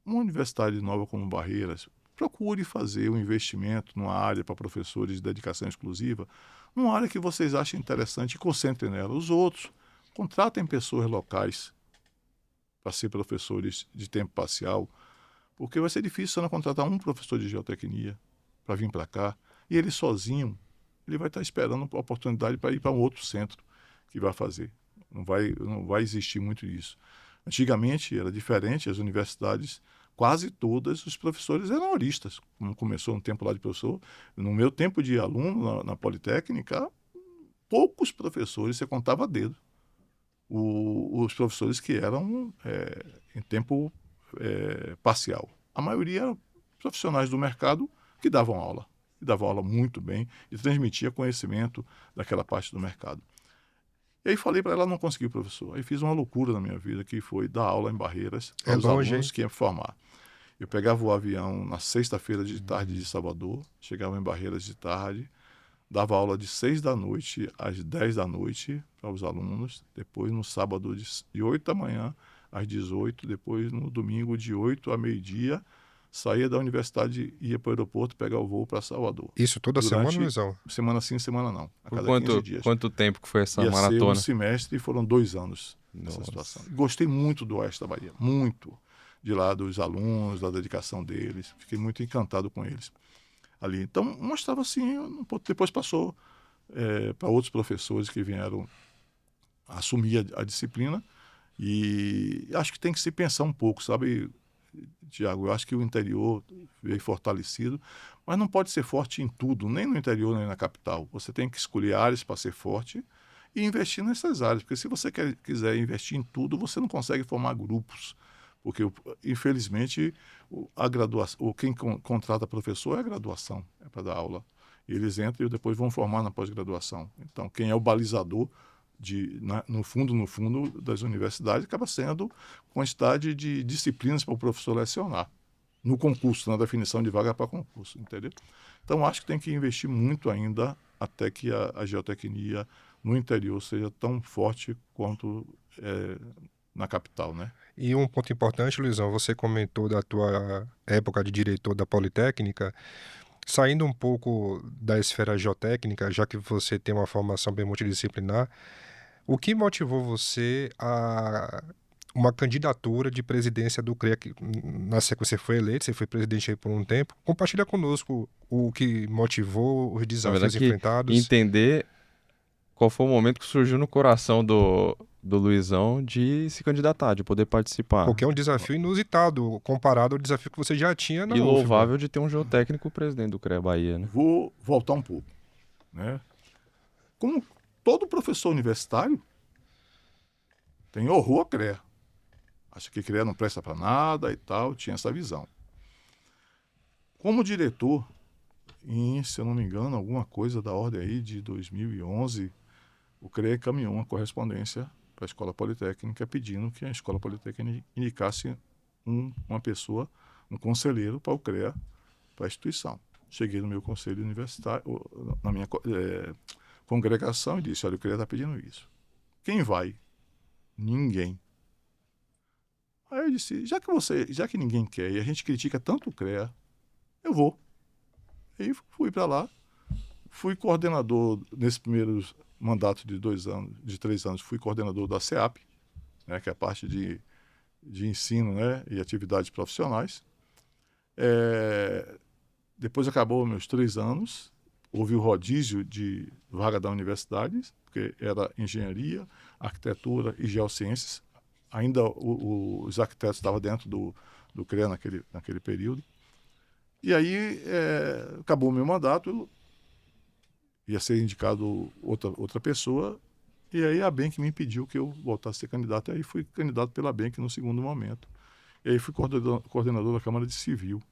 uma universidade nova como Barreiras, procure fazer um investimento numa área para professores de dedicação exclusiva, numa área que vocês achem interessante e concentrem nela. Os outros, contratem pessoas locais para ser professores de tempo parcial, porque vai ser difícil você não contratar um professor de geotecnia para vir para cá, e ele sozinho, ele vai estar esperando a oportunidade para ir para um outro centro que vai fazer. Não vai existir muito isso. Antigamente era diferente, as universidades, quase todas, os professores eram horistas, como começou um tempo lá de professor. No meu tempo de aluno na Politécnica, poucos professores, você contava a dedo, os professores que eram em tempo parcial. A maioria era profissionais do mercado que davam aula muito bem e transmitia conhecimento daquela parte do mercado. E aí falei para ela, não consegui, professor. Aí fiz uma loucura na minha vida, que foi dar aula em Barreiras para os longe, alunos hein? que iam formar. Eu pegava o avião na sexta-feira de tarde de Salvador, chegava em Barreiras de tarde, dava aula de 6 da noite às 10 da noite para os alunos, depois no sábado de 8 da manhã às 18, depois no domingo de 8 a meio-dia, saía da universidade e ia para o aeroporto pegar o voo para Salvador. Isso toda semana, Luizão? Semana sim, semana não, a Por cada 15 dias. quanto tempo que foi essa Ia ser um maratona? semestre e foram 2 anos nessa Nossa. situação. Gostei muito do Oeste da Bahia, muito. De lá dos alunos, da dedicação deles. Fiquei muito encantado com eles ali. Então, mostrava assim, depois passou para outros professores que vieram assumir a disciplina e acho que tem que se pensar um pouco, sabe, Tiago? Eu acho que o interior veio fortalecido, mas não pode ser forte em tudo, nem no interior, nem na capital. Você tem que escolher áreas para ser forte e investir nessas áreas, porque se você quiser investir em tudo, você não consegue formar grupos, porque, infelizmente, quem contrata professor é a graduação, é para dar aula. Eles entram e depois vão formar na pós-graduação. Então, quem é o balizador, no fundo das universidades, acaba sendo quantidade de disciplinas para o professor lecionar, no concurso, na definição de vaga para concurso, entendeu? Então, acho que tem que investir muito ainda até que a geotecnia no interior seja tão forte quanto na capital, né? E um ponto importante, Luizão, você comentou da tua época de diretor da Politécnica, saindo um pouco da esfera geotécnica, já que você tem uma formação bem multidisciplinar, o que motivou você a uma candidatura de presidência do CREA, que na sequência você foi eleito, você foi presidente aí por um tempo? Compartilha conosco o que motivou, os Na desafios verdade, enfrentados. entender qual foi o momento que surgiu no coração do Luizão de se candidatar, de poder participar. Porque é um desafio inusitado comparado ao desafio que você já tinha na E UFBA. louvável de ter um geotécnico presidente do CREA Bahia, né? Vou voltar um pouco, né? Como todo professor universitário tem horror a CREA. Acha que CREA não presta para nada e tal, tinha essa visão. Como diretor, se eu não me engano, alguma coisa da ordem aí de 2011, o CREA encaminhou uma correspondência para a Escola Politécnica pedindo que a Escola Politécnica indicasse uma pessoa, um conselheiro para o CREA, para a instituição. Cheguei no meu conselho universitário, na minha congregação, e disse: olha, o CREA está pedindo isso. Quem vai? Ninguém. Aí eu disse: já que ninguém quer e a gente critica tanto o CREA, eu vou. Aí fui para lá, fui coordenador nesse primeiro mandato de 3 anos, fui coordenador da CEAP, né, que é a parte de ensino, né, e atividades profissionais. Depois acabou meus 3 anos, houve o rodízio de vaga da universidade, porque era engenharia, arquitetura e geociências. Ainda os arquitetos estavam dentro do CREA naquele período. E aí acabou o meu mandato, ia ser indicado outra pessoa, e aí a ABENC me impediu que eu voltasse a ser candidato, e aí fui candidato pela ABENC no segundo momento. E aí fui coordenador da Câmara de Civil.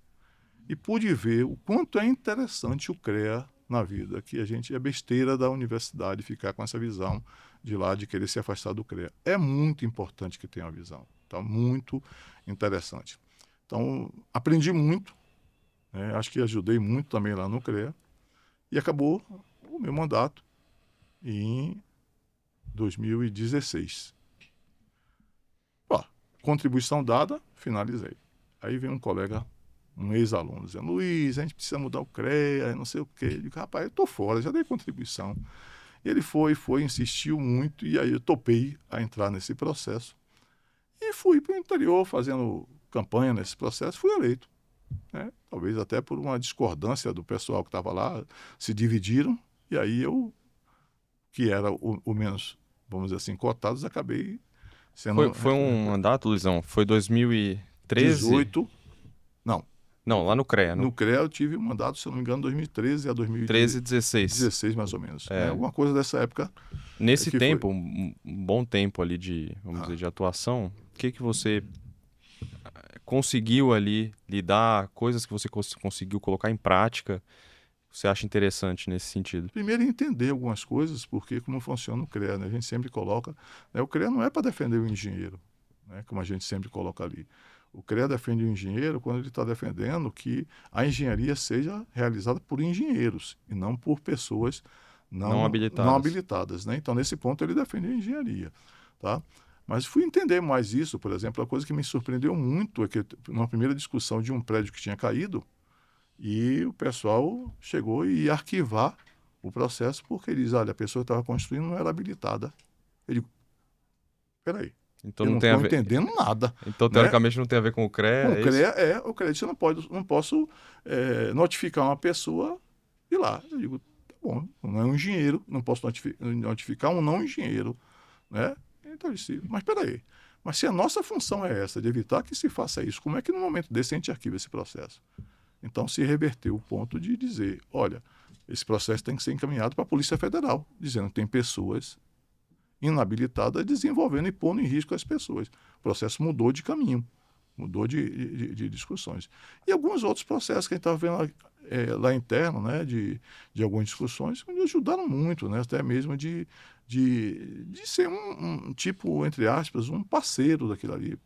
E pude ver o quanto é interessante o CREA na vida, que a gente é besteira da universidade ficar com essa visão de lá, de querer se afastar do CREA. É muito importante que tenha uma visão, tá? Muito interessante. Então, aprendi muito, né? Acho que ajudei muito também lá no CREA, e acabou o meu mandato em 2016. Contribuição dada, finalizei. Aí vem um colega, um ex-aluno, dizendo: Luiz, a gente precisa mudar o CREA, não sei o quê. Eu digo: rapaz, eu estou fora, já dei contribuição. E ele foi, insistiu muito, e aí eu topei a entrar nesse processo. E fui para o interior fazendo campanha nesse processo, fui eleito. Né? Talvez até por uma discordância do pessoal que estava lá, se dividiram, e aí eu, que era o menos, vamos dizer assim, cotados, acabei sendo... Foi um mandato, Luizão? Foi 2013? 18, não. Não, lá no CREA. No CREA eu tive um mandato, se eu não me engano, 2013 a 13 e 16. 16, mais ou menos. Alguma coisa dessa época. Nesse tempo, um bom tempo ali vamos dizer, de atuação, o que você conseguiu ali lidar, coisas que você conseguiu colocar em prática, você acha interessante nesse sentido? Primeiro, entender algumas coisas, porque como funciona o CREA, né? A gente sempre coloca, né? O CREA não é para defender o engenheiro, né? Como a gente sempre coloca ali. O CREA defende o engenheiro quando ele está defendendo que a engenharia seja realizada por engenheiros e não por pessoas Não não habilitadas. habilitadas, né? Então, nesse ponto, ele defende a engenharia, tá? Mas fui entender mais isso, por exemplo, a coisa que me surpreendeu muito é que, numa primeira discussão de um prédio que tinha caído, e o pessoal chegou e ia arquivar o processo porque eles, olha, a pessoa que estava construindo não era habilitada. Eu digo, peraí, Então eu não não tem a estou ver. entendendo nada, Então, né? teoricamente, não tem a ver com o Com CREA, o é isso? CREA, o CREA não pode, não posso notificar uma pessoa de lá. Eu digo, tá bom, não é um engenheiro, não posso notificar um não engenheiro, né? Então eu disse, mas peraí, mas se a nossa função é essa, de evitar que se faça isso, como é que no momento desse a gente arquiva esse processo? Então se reverteu o ponto de dizer, olha, esse processo tem que ser encaminhado para a Polícia Federal, dizendo que tem pessoas inabilitadas desenvolvendo e pondo em risco as pessoas. O processo mudou de caminho, mudou de discussões. E alguns outros processos que a gente estava vendo lá interno, né, de algumas discussões, que me ajudaram muito, né, até mesmo de ser um tipo, entre aspas, um parceiro daquilo ali.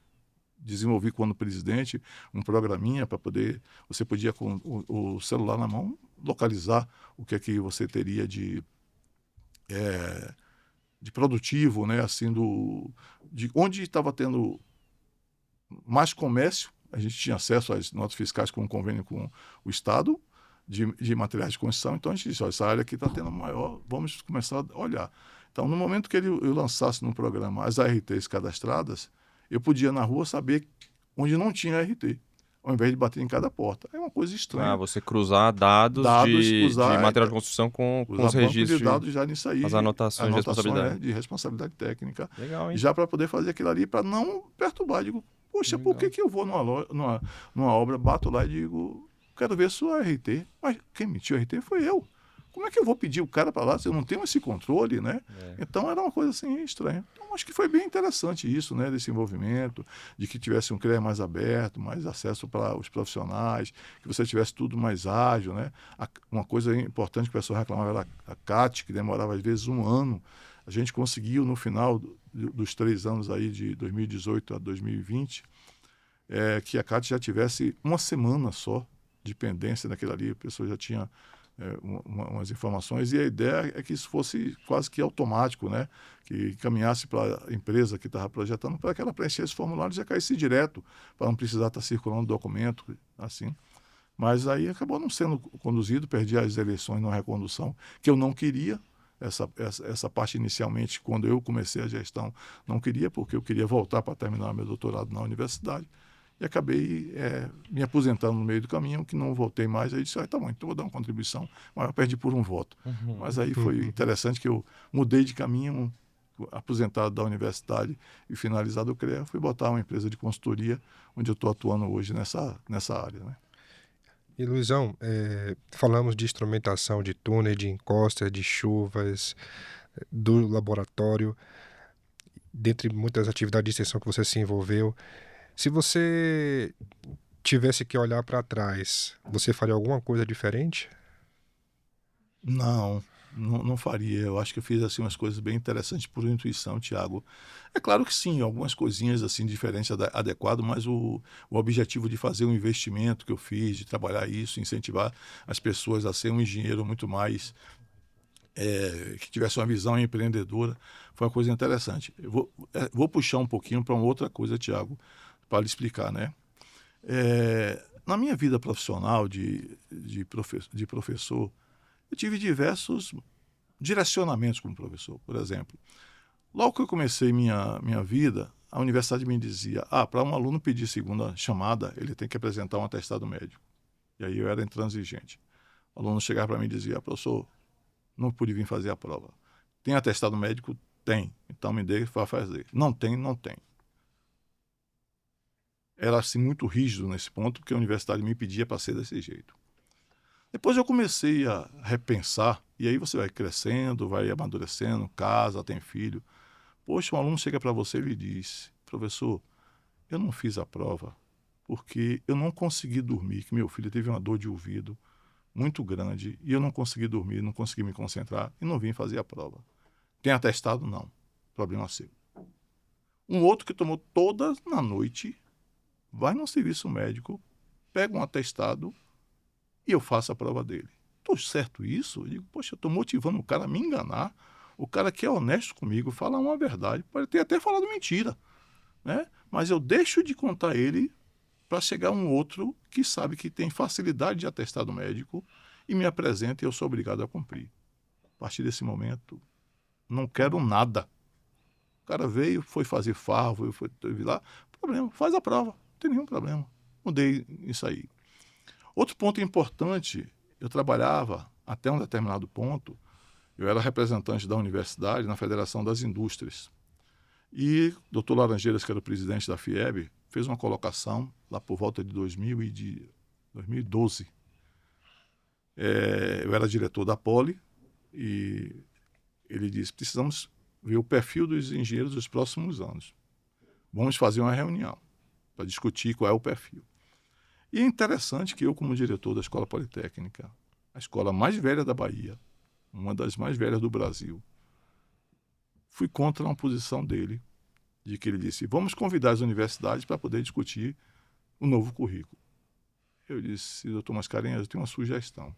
Desenvolvi quando presidente um programinha para poder, você podia com o celular na mão localizar o que é que você teria de produtivo, né, assim, de onde estava tendo mais comércio, a gente tinha acesso às notas fiscais com um convênio com o Estado de materiais de construção, então a gente disse, olha, essa área aqui está tendo maior, vamos começar a olhar. Então, no momento que eu lançasse no programa as ARTs cadastradas, eu podia na rua saber onde não tinha ART, ao invés de bater em cada porta. É uma coisa Ah, estranha. você cruzar dados Dados, de material de construção com usar os banco registros, de dados já nisso as aí, anotações de anotações responsabilidade. de responsabilidade técnica, Legal, hein? já para poder fazer aquilo ali, para não perturbar. Digo, poxa, por Legal. que eu vou numa obra, bato lá e digo, quero ver sua RT? Mas quem emitiu a RT foi eu. Como é que eu vou pedir o cara para lá se eu não tenho esse controle, né? É. Então era uma coisa assim estranha. Então acho que foi bem interessante isso, né? Desse envolvimento, de que tivesse um CREA mais aberto, mais acesso para os profissionais, que você tivesse tudo mais ágil, né? Uma coisa importante que o pessoal reclamava era a CAT, que demorava às vezes um ano. A gente conseguiu no final dos 3 anos aí de 2018 a 2020, que a CAT já tivesse uma semana só de pendência daquilo ali, a pessoa já tinha umas informações, e a ideia é que isso fosse quase que automático, né? Que caminhasse para a empresa que estava projetando, para que ela preenchesse esse formulário e já caísse direto, para não precisar estar circulando documento, assim. Mas aí acabou não sendo conduzido, perdi as eleições na recondução, que eu não queria. Essa parte inicialmente, quando eu comecei a gestão, não queria, porque eu queria voltar para terminar meu doutorado na universidade. E acabei me aposentando no meio do caminho, que não voltei mais. Aí disse, tá bom, então vou dar uma contribuição, mas eu perdi por um voto. Mas aí foi interessante que eu mudei de caminho, aposentado da universidade e finalizado o CREA, fui botar uma empresa de consultoria, onde eu estou atuando hoje nessa área, né? E Luizão, falamos de instrumentação de túnel, de encosta, de chuvas, do laboratório, dentre muitas atividades de extensão que você se envolveu. Se você tivesse que olhar para trás, você faria alguma coisa diferente? Não faria. Eu acho que eu fiz assim umas coisas bem interessantes por intuição, Tiago. É claro que sim, algumas coisinhas assim diferentes, adequado, mas o objetivo de fazer um investimento que eu fiz, de trabalhar isso, incentivar as pessoas a ser um engenheiro muito mais que tivesse uma visão empreendedora, foi uma coisa interessante. Eu vou puxar um pouquinho para uma outra coisa, Tiago, para lhe explicar, né? Na minha vida profissional de professor, eu tive diversos direcionamentos como professor. Por exemplo, logo que eu comecei minha vida, a universidade me dizia, para um aluno pedir segunda chamada, ele tem que apresentar um atestado médico. E aí eu era intransigente. O aluno chegava para mim e dizia, professor, não pude vir fazer a prova. Tem atestado médico? Tem. Então me dê para fazer. Não tem, não tem. Era assim muito rígido nesse ponto, porque a universidade me pedia para ser desse jeito. Depois eu comecei a repensar, e aí você vai crescendo, vai amadurecendo, casa, tem filho. Poxa, um aluno chega para você e lhe diz, professor, eu não fiz a prova porque eu não consegui dormir, que meu filho teve uma dor de ouvido muito grande, e eu não consegui dormir, não consegui me concentrar, e não vim fazer a prova. Tem atestado? Não. Problema seu. Um outro que tomou toda na noite, vai no serviço médico, pega um atestado e eu faço a prova dele. Estou certo isso? Eu digo, poxa, eu estou motivando o cara a me enganar. O cara que é honesto comigo, fala uma verdade, pode ter até falado mentira, né? Mas eu deixo de contar ele para chegar um outro que sabe que tem facilidade de atestado médico e me apresenta e eu sou obrigado a cumprir. A partir desse momento, não quero nada. O cara veio, foi fazer farro, teve lá, problema, faz a prova, não tem nenhum problema. Mudei isso aí. Outro ponto importante, eu trabalhava até um determinado ponto, eu era representante da universidade na Federação das Indústrias. E o Dr. Laranjeiras, que era o presidente da FIEB, fez uma colocação lá por volta de 2012. Eu era diretor da Poli e ele disse, precisamos ver o perfil dos engenheiros dos próximos anos. Vamos fazer uma reunião para discutir qual é o perfil. E é interessante que eu, como diretor da Escola Politécnica, a escola mais velha da Bahia, uma das mais velhas do Brasil, fui contra uma posição dele, de que ele disse, vamos convidar as universidades para poder discutir o novo currículo. Eu disse, doutor Mascarenhas, eu tenho uma sugestão.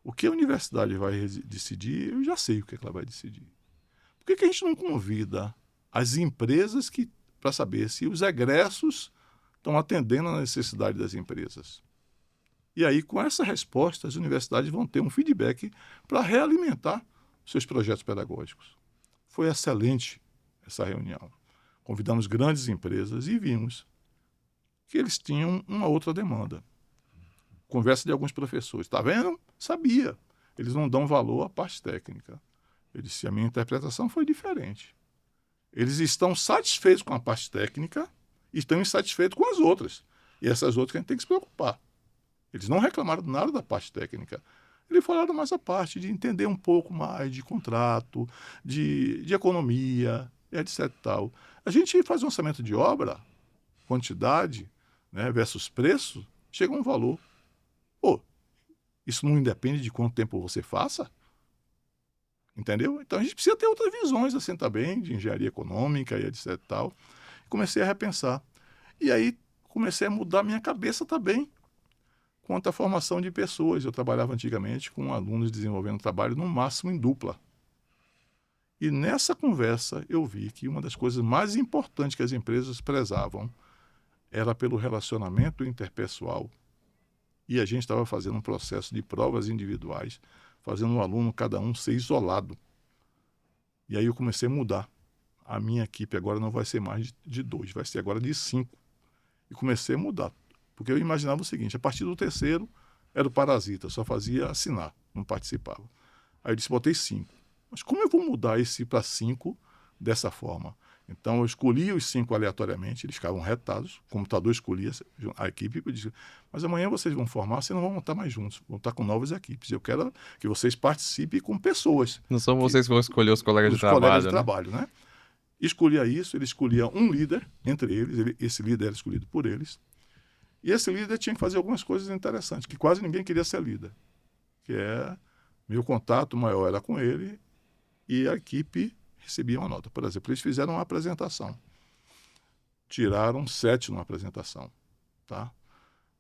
O que a universidade vai decidir, eu já sei o que ela vai decidir. Por que a gente não convida as empresas para saber se os egressos estão atendendo à necessidade das empresas? E aí, com essa resposta, as universidades vão ter um feedback para realimentar seus projetos pedagógicos. Foi excelente essa reunião. Convidamos grandes empresas e vimos que eles tinham uma outra demanda. Conversa de alguns professores. Está vendo? Sabia. Eles não dão valor à parte técnica. Eu disse, a minha interpretação foi diferente. Eles estão satisfeitos com a parte técnica e estão insatisfeitos com as outras. E essas outras que a gente tem que se preocupar. Eles não reclamaram nada da parte técnica. Eles falaram mais a parte de entender um pouco mais de contrato, de economia, etc. Tal. A gente faz um orçamento de obra, quantidade, né, versus preço, chega a um valor. Pô, isso não independe de quanto tempo você faça? Entendeu? Então a gente precisa ter outras visões assim também, de engenharia econômica e etc. Tal. Comecei a repensar. E aí comecei a mudar minha cabeça também quanto à formação de pessoas. Eu trabalhava antigamente com alunos desenvolvendo trabalho no máximo em dupla. E nessa conversa eu vi que uma das coisas mais importantes que as empresas prezavam era pelo relacionamento interpessoal. E a gente estava fazendo um processo de provas individuais, fazendo um aluno, cada um, ser isolado. E aí eu comecei a mudar. A minha equipe agora não vai ser mais de 2, vai ser agora de 5. E comecei a mudar. Porque eu imaginava o seguinte, a partir do terceiro era o parasita, só fazia assinar, não participava. Aí eu disse, botei 5. Mas como eu vou mudar esse para 5 dessa forma? Então eu escolhia os 5 aleatoriamente, eles ficavam retados, o computador escolhia a equipe e dizia, mas amanhã vocês vão formar, vocês não vão estar mais juntos, vão estar com novas equipes. Eu quero que vocês participem com pessoas. Não são vocês que vão escolher os colegas de trabalho, colegas de trabalho, né? Escolhia isso, ele escolhia um líder entre eles, esse líder era escolhido por eles, e esse líder tinha que fazer algumas coisas interessantes, que quase ninguém queria ser líder, que é, meu contato maior era com ele, e a equipe recebia uma nota. Por exemplo, eles fizeram uma apresentação, tiraram 7 numa apresentação, tá?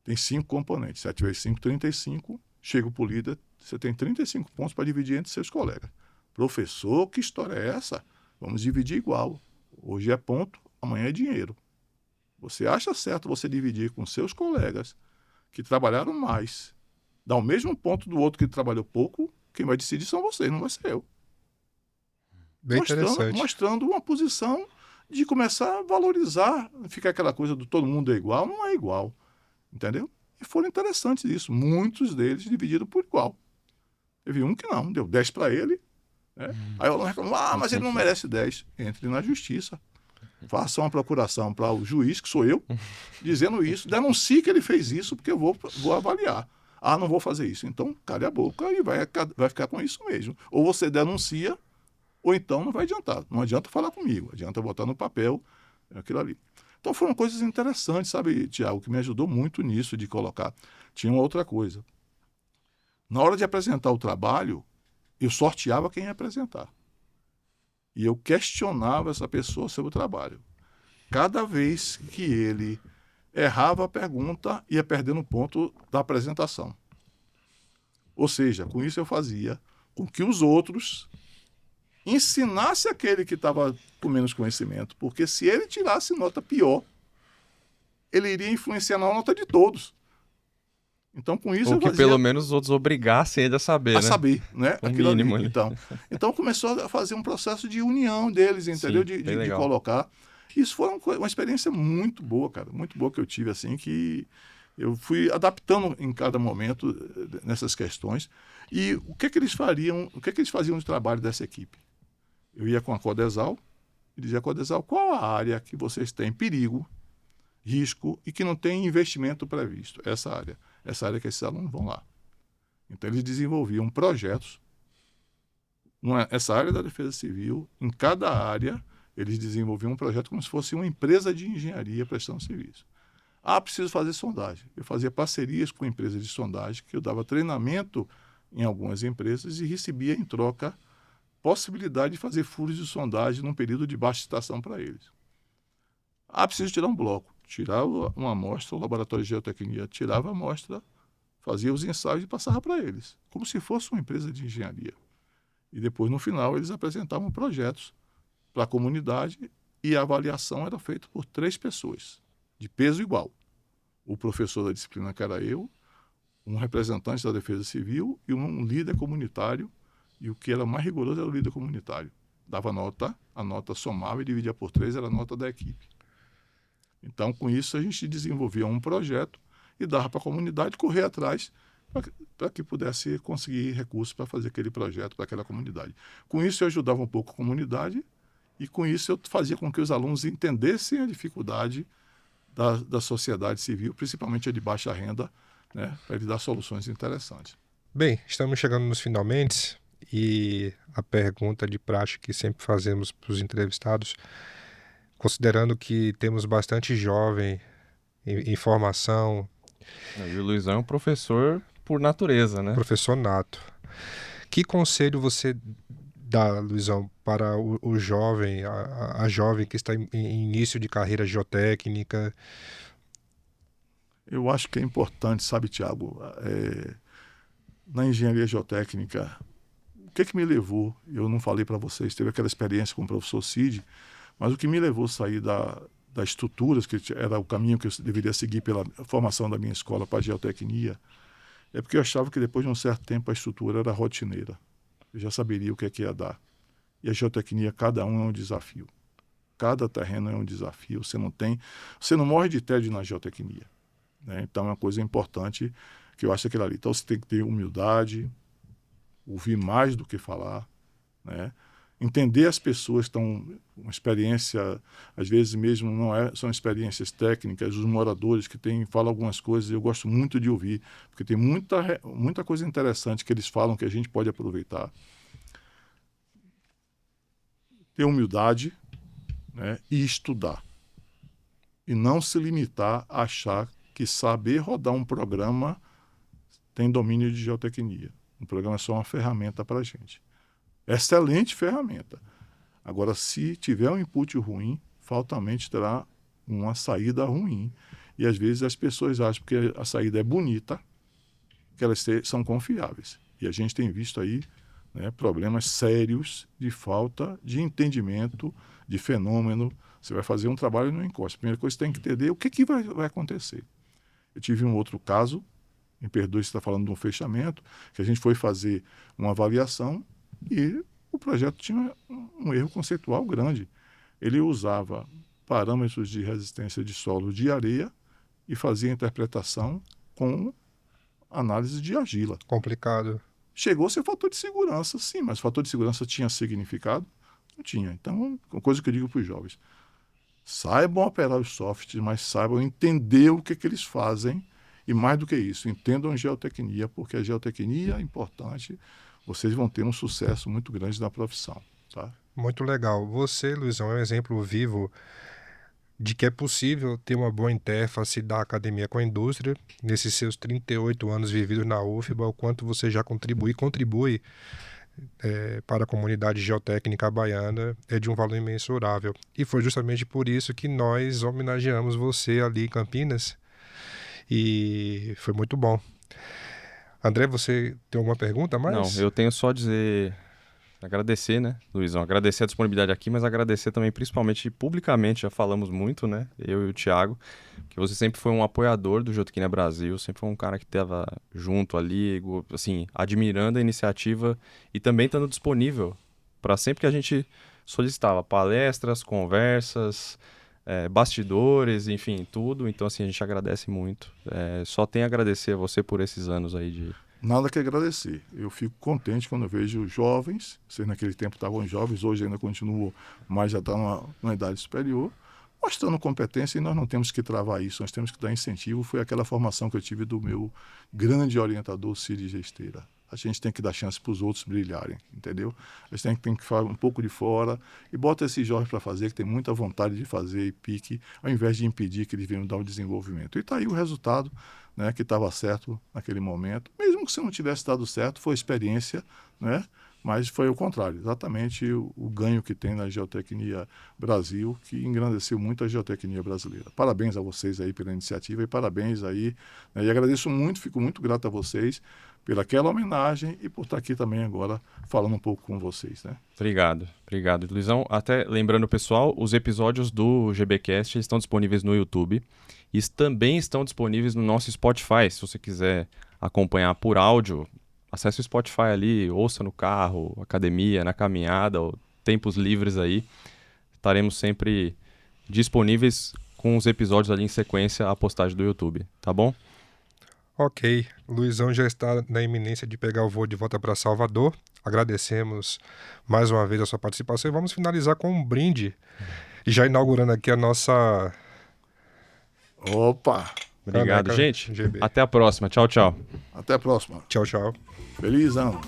Tem 5 componentes, 7 vezes 5, 35, chega para o líder, você tem 35 pontos para dividir entre seus colegas. Professor, que história é essa? Vamos dividir igual. Hoje é ponto, amanhã é dinheiro. Você acha certo você dividir com seus colegas que trabalharam mais, dar o mesmo ponto do outro que trabalhou pouco, quem vai decidir são vocês, não vai ser eu. Bem interessante. Mostrando uma posição de começar a valorizar, ficar aquela coisa do todo mundo é igual, não é igual. Entendeu? E foram interessantes isso. Muitos deles divididos por igual. Teve um que não, deu 10 para ele. Né? Aí o aluno reclamou, mas ele não merece 10. Entre na justiça. Faça uma procuração para o juiz, que sou eu, dizendo isso. Denuncie que ele fez isso, porque eu vou avaliar. Não vou fazer isso. Então, cale a boca e vai ficar com isso mesmo. Ou você denuncia, ou então não vai adiantar. Não adianta falar comigo, adianta botar no papel aquilo ali. Então foram coisas interessantes, sabe, Tiago, que me ajudou muito nisso de colocar. Tinha uma outra coisa. Na hora de apresentar o trabalho, eu sorteava quem ia apresentar. E eu questionava essa pessoa sobre o trabalho. Cada vez que ele errava a pergunta, ia perdendo ponto da apresentação. Ou seja, com isso eu fazia com que os outros ensinassem aquele que estava com menos conhecimento, porque se ele tirasse nota pior, ele iria influenciar na nota de todos. Então, com isso Ou eu que fazia pelo menos os outros obrigassem ele a saber, a né? saber, né? O Aquilo ali. mínimo ali. Então começou a fazer um processo de união deles, entendeu? Sim, bem De legal. colocar. Isso foi uma experiência muito boa, cara. Muito boa que eu tive, assim, que eu fui adaptando em cada momento nessas questões. E o que que eles faziam de trabalho dessa equipe? Eu ia com a Codesal e dizia, Codesal, qual a área que vocês têm perigo, risco e que não tem investimento previsto? Essa área que esses alunos vão lá. Então, eles desenvolviam projetos. Essa área da Defesa Civil, em cada área, eles desenvolviam um projeto como se fosse uma empresa de engenharia prestando serviço. Preciso fazer sondagem. Eu fazia parcerias com empresas de sondagem, que eu dava treinamento em algumas empresas e recebia, em troca, possibilidade de fazer furos de sondagem num período de baixa estação para eles. Preciso tirar um bloco. Tirava uma amostra, o laboratório de geotecnia tirava a amostra, fazia os ensaios e passava para eles, como se fosse uma empresa de engenharia. E depois, no final, eles apresentavam projetos para a comunidade e a avaliação era feita por 3 pessoas, de peso igual. O professor da disciplina, que era eu, um representante da Defesa Civil e um líder comunitário, e o que era mais rigoroso era o líder comunitário. Dava nota, a nota somava e dividia por 3, era a nota da equipe. Então, com isso, a gente desenvolvia um projeto e dava para a comunidade correr atrás para que pudesse conseguir recursos para fazer aquele projeto para aquela comunidade. Com isso, eu ajudava um pouco a comunidade e, com isso, eu fazia com que os alunos entendessem a dificuldade da sociedade civil, principalmente a de baixa renda, né, para ele dar soluções interessantes. Bem, estamos chegando nos finalmente e a pergunta de praxe que sempre fazemos para os entrevistados, considerando que temos bastante jovem em formação, E o Luizão é um professor por natureza, né? professor nato. Que conselho você dá, Luizão, para o jovem, a jovem que está em início de carreira geotécnica? Eu acho que é importante, sabe, Tiago, na engenharia geotécnica, o que me levou, eu não falei para vocês, teve aquela experiência com o professor Cid, mas o que me levou a sair das estruturas, que era o caminho que eu deveria seguir pela formação da minha escola para a geotecnia, é porque eu achava que depois de um certo tempo a estrutura era rotineira. Eu já saberia o que é que ia dar. E a geotecnia, cada um é um desafio. Cada terreno é um desafio. Você não morre de tédio na geotecnia, né? Então é uma coisa importante que eu acho aquilo ali. Então você tem que ter humildade, ouvir mais do que falar, né? Entender as pessoas que estão uma experiência, às vezes mesmo são experiências técnicas, os moradores que falam algumas coisas, eu gosto muito de ouvir, porque tem muita coisa interessante que eles falam que a gente pode aproveitar. Ter humildade, né, e estudar. E não se limitar a achar que saber rodar um programa tem domínio de geotecnia. Um programa é só uma ferramenta para a gente. Excelente ferramenta. Agora, se tiver um input ruim, fatalmente terá uma saída ruim. E às vezes as pessoas acham que a saída é bonita, que elas são confiáveis. E a gente tem visto aí, né, problemas sérios de falta de entendimento de fenômeno. Você vai fazer um trabalho e não encosta. A primeira coisa que você tem que entender é o que vai acontecer. Eu tive um outro caso, me perdoe se está falando de um fechamento, que a gente foi fazer uma avaliação e o projeto tinha um erro conceitual grande. Ele usava parâmetros de resistência de solo de areia e fazia interpretação com análise de argila. Complicado. Chegou a ser fator de segurança, sim, mas fator de segurança tinha significado? Não tinha. Então, uma coisa que eu digo para os jovens, saibam operar os softwares, mas saibam entender o que eles fazem e, mais do que isso, entendam geotecnia, porque a geotecnia é importante. Vocês vão ter um sucesso muito grande na profissão, tá? Muito legal. Você, Luizão, é um exemplo vivo de que é possível ter uma boa interface da academia com a indústria. Nesses seus 38 anos vividos na UFBA, o quanto você já contribui para a comunidade geotécnica baiana é de um valor imensurável. E foi justamente por isso que nós homenageamos você ali em Campinas, e foi muito bom. André, você tem alguma pergunta a Não, mais? eu tenho só a dizer, agradecer, né, Luizão? Agradecer a disponibilidade aqui, mas agradecer também, principalmente publicamente, já falamos muito, né? Eu e o Thiago, que você sempre foi um apoiador do Geotequina Brasil, sempre foi um cara que estava junto ali, assim, admirando a iniciativa e também estando disponível para sempre que a gente solicitava palestras, conversas, bastidores, enfim, tudo. Então, assim, a gente agradece muito. Só tem a agradecer a você por esses anos aí de... Nada que agradecer. Eu fico contente quando eu vejo jovens, vocês naquele tempo estavam jovens, hoje ainda continuam, mas já estão numa idade superior, mostrando competência, e nós não temos que travar isso, nós temos que dar incentivo. Foi aquela formação que eu tive do meu grande orientador, Cid Gesteira. A gente tem que dar chance para os outros brilharem, entendeu? A gente tem que falar um pouco de fora e bota esses jovens para fazer, que tem muita vontade de fazer e pique, ao invés de impedir que eles venham dar o desenvolvimento. E está aí o resultado, né, que estava certo naquele momento. Mesmo que se não tivesse dado certo, foi experiência, né? Mas foi o contrário, exatamente o ganho que tem na Geotecnia Brasil, que engrandeceu muito a geotecnia brasileira. Parabéns a vocês aí pela iniciativa e parabéns aí, né, e agradeço muito, fico muito grato a vocês pelaquela homenagem e por estar aqui também agora falando um pouco com vocês, né? Obrigado, obrigado, Luizão. Até lembrando, pessoal, os episódios do GBcast estão disponíveis no YouTube e também estão disponíveis no nosso Spotify. Se você quiser acompanhar por áudio, acesse o Spotify ali, ouça no carro, academia, na caminhada, ou tempos livres aí. Estaremos sempre disponíveis com os episódios ali em sequência à postagem do YouTube, tá bom? Ok, o Luizão já está na iminência de pegar o voo de volta para Salvador. Agradecemos mais uma vez a sua participação e vamos finalizar com um brinde, já inaugurando aqui a nossa Opa! Obrigado, caneca gente. GB. Até a próxima. Tchau, tchau. Até a próxima. Tchau, tchau. Feliz ano!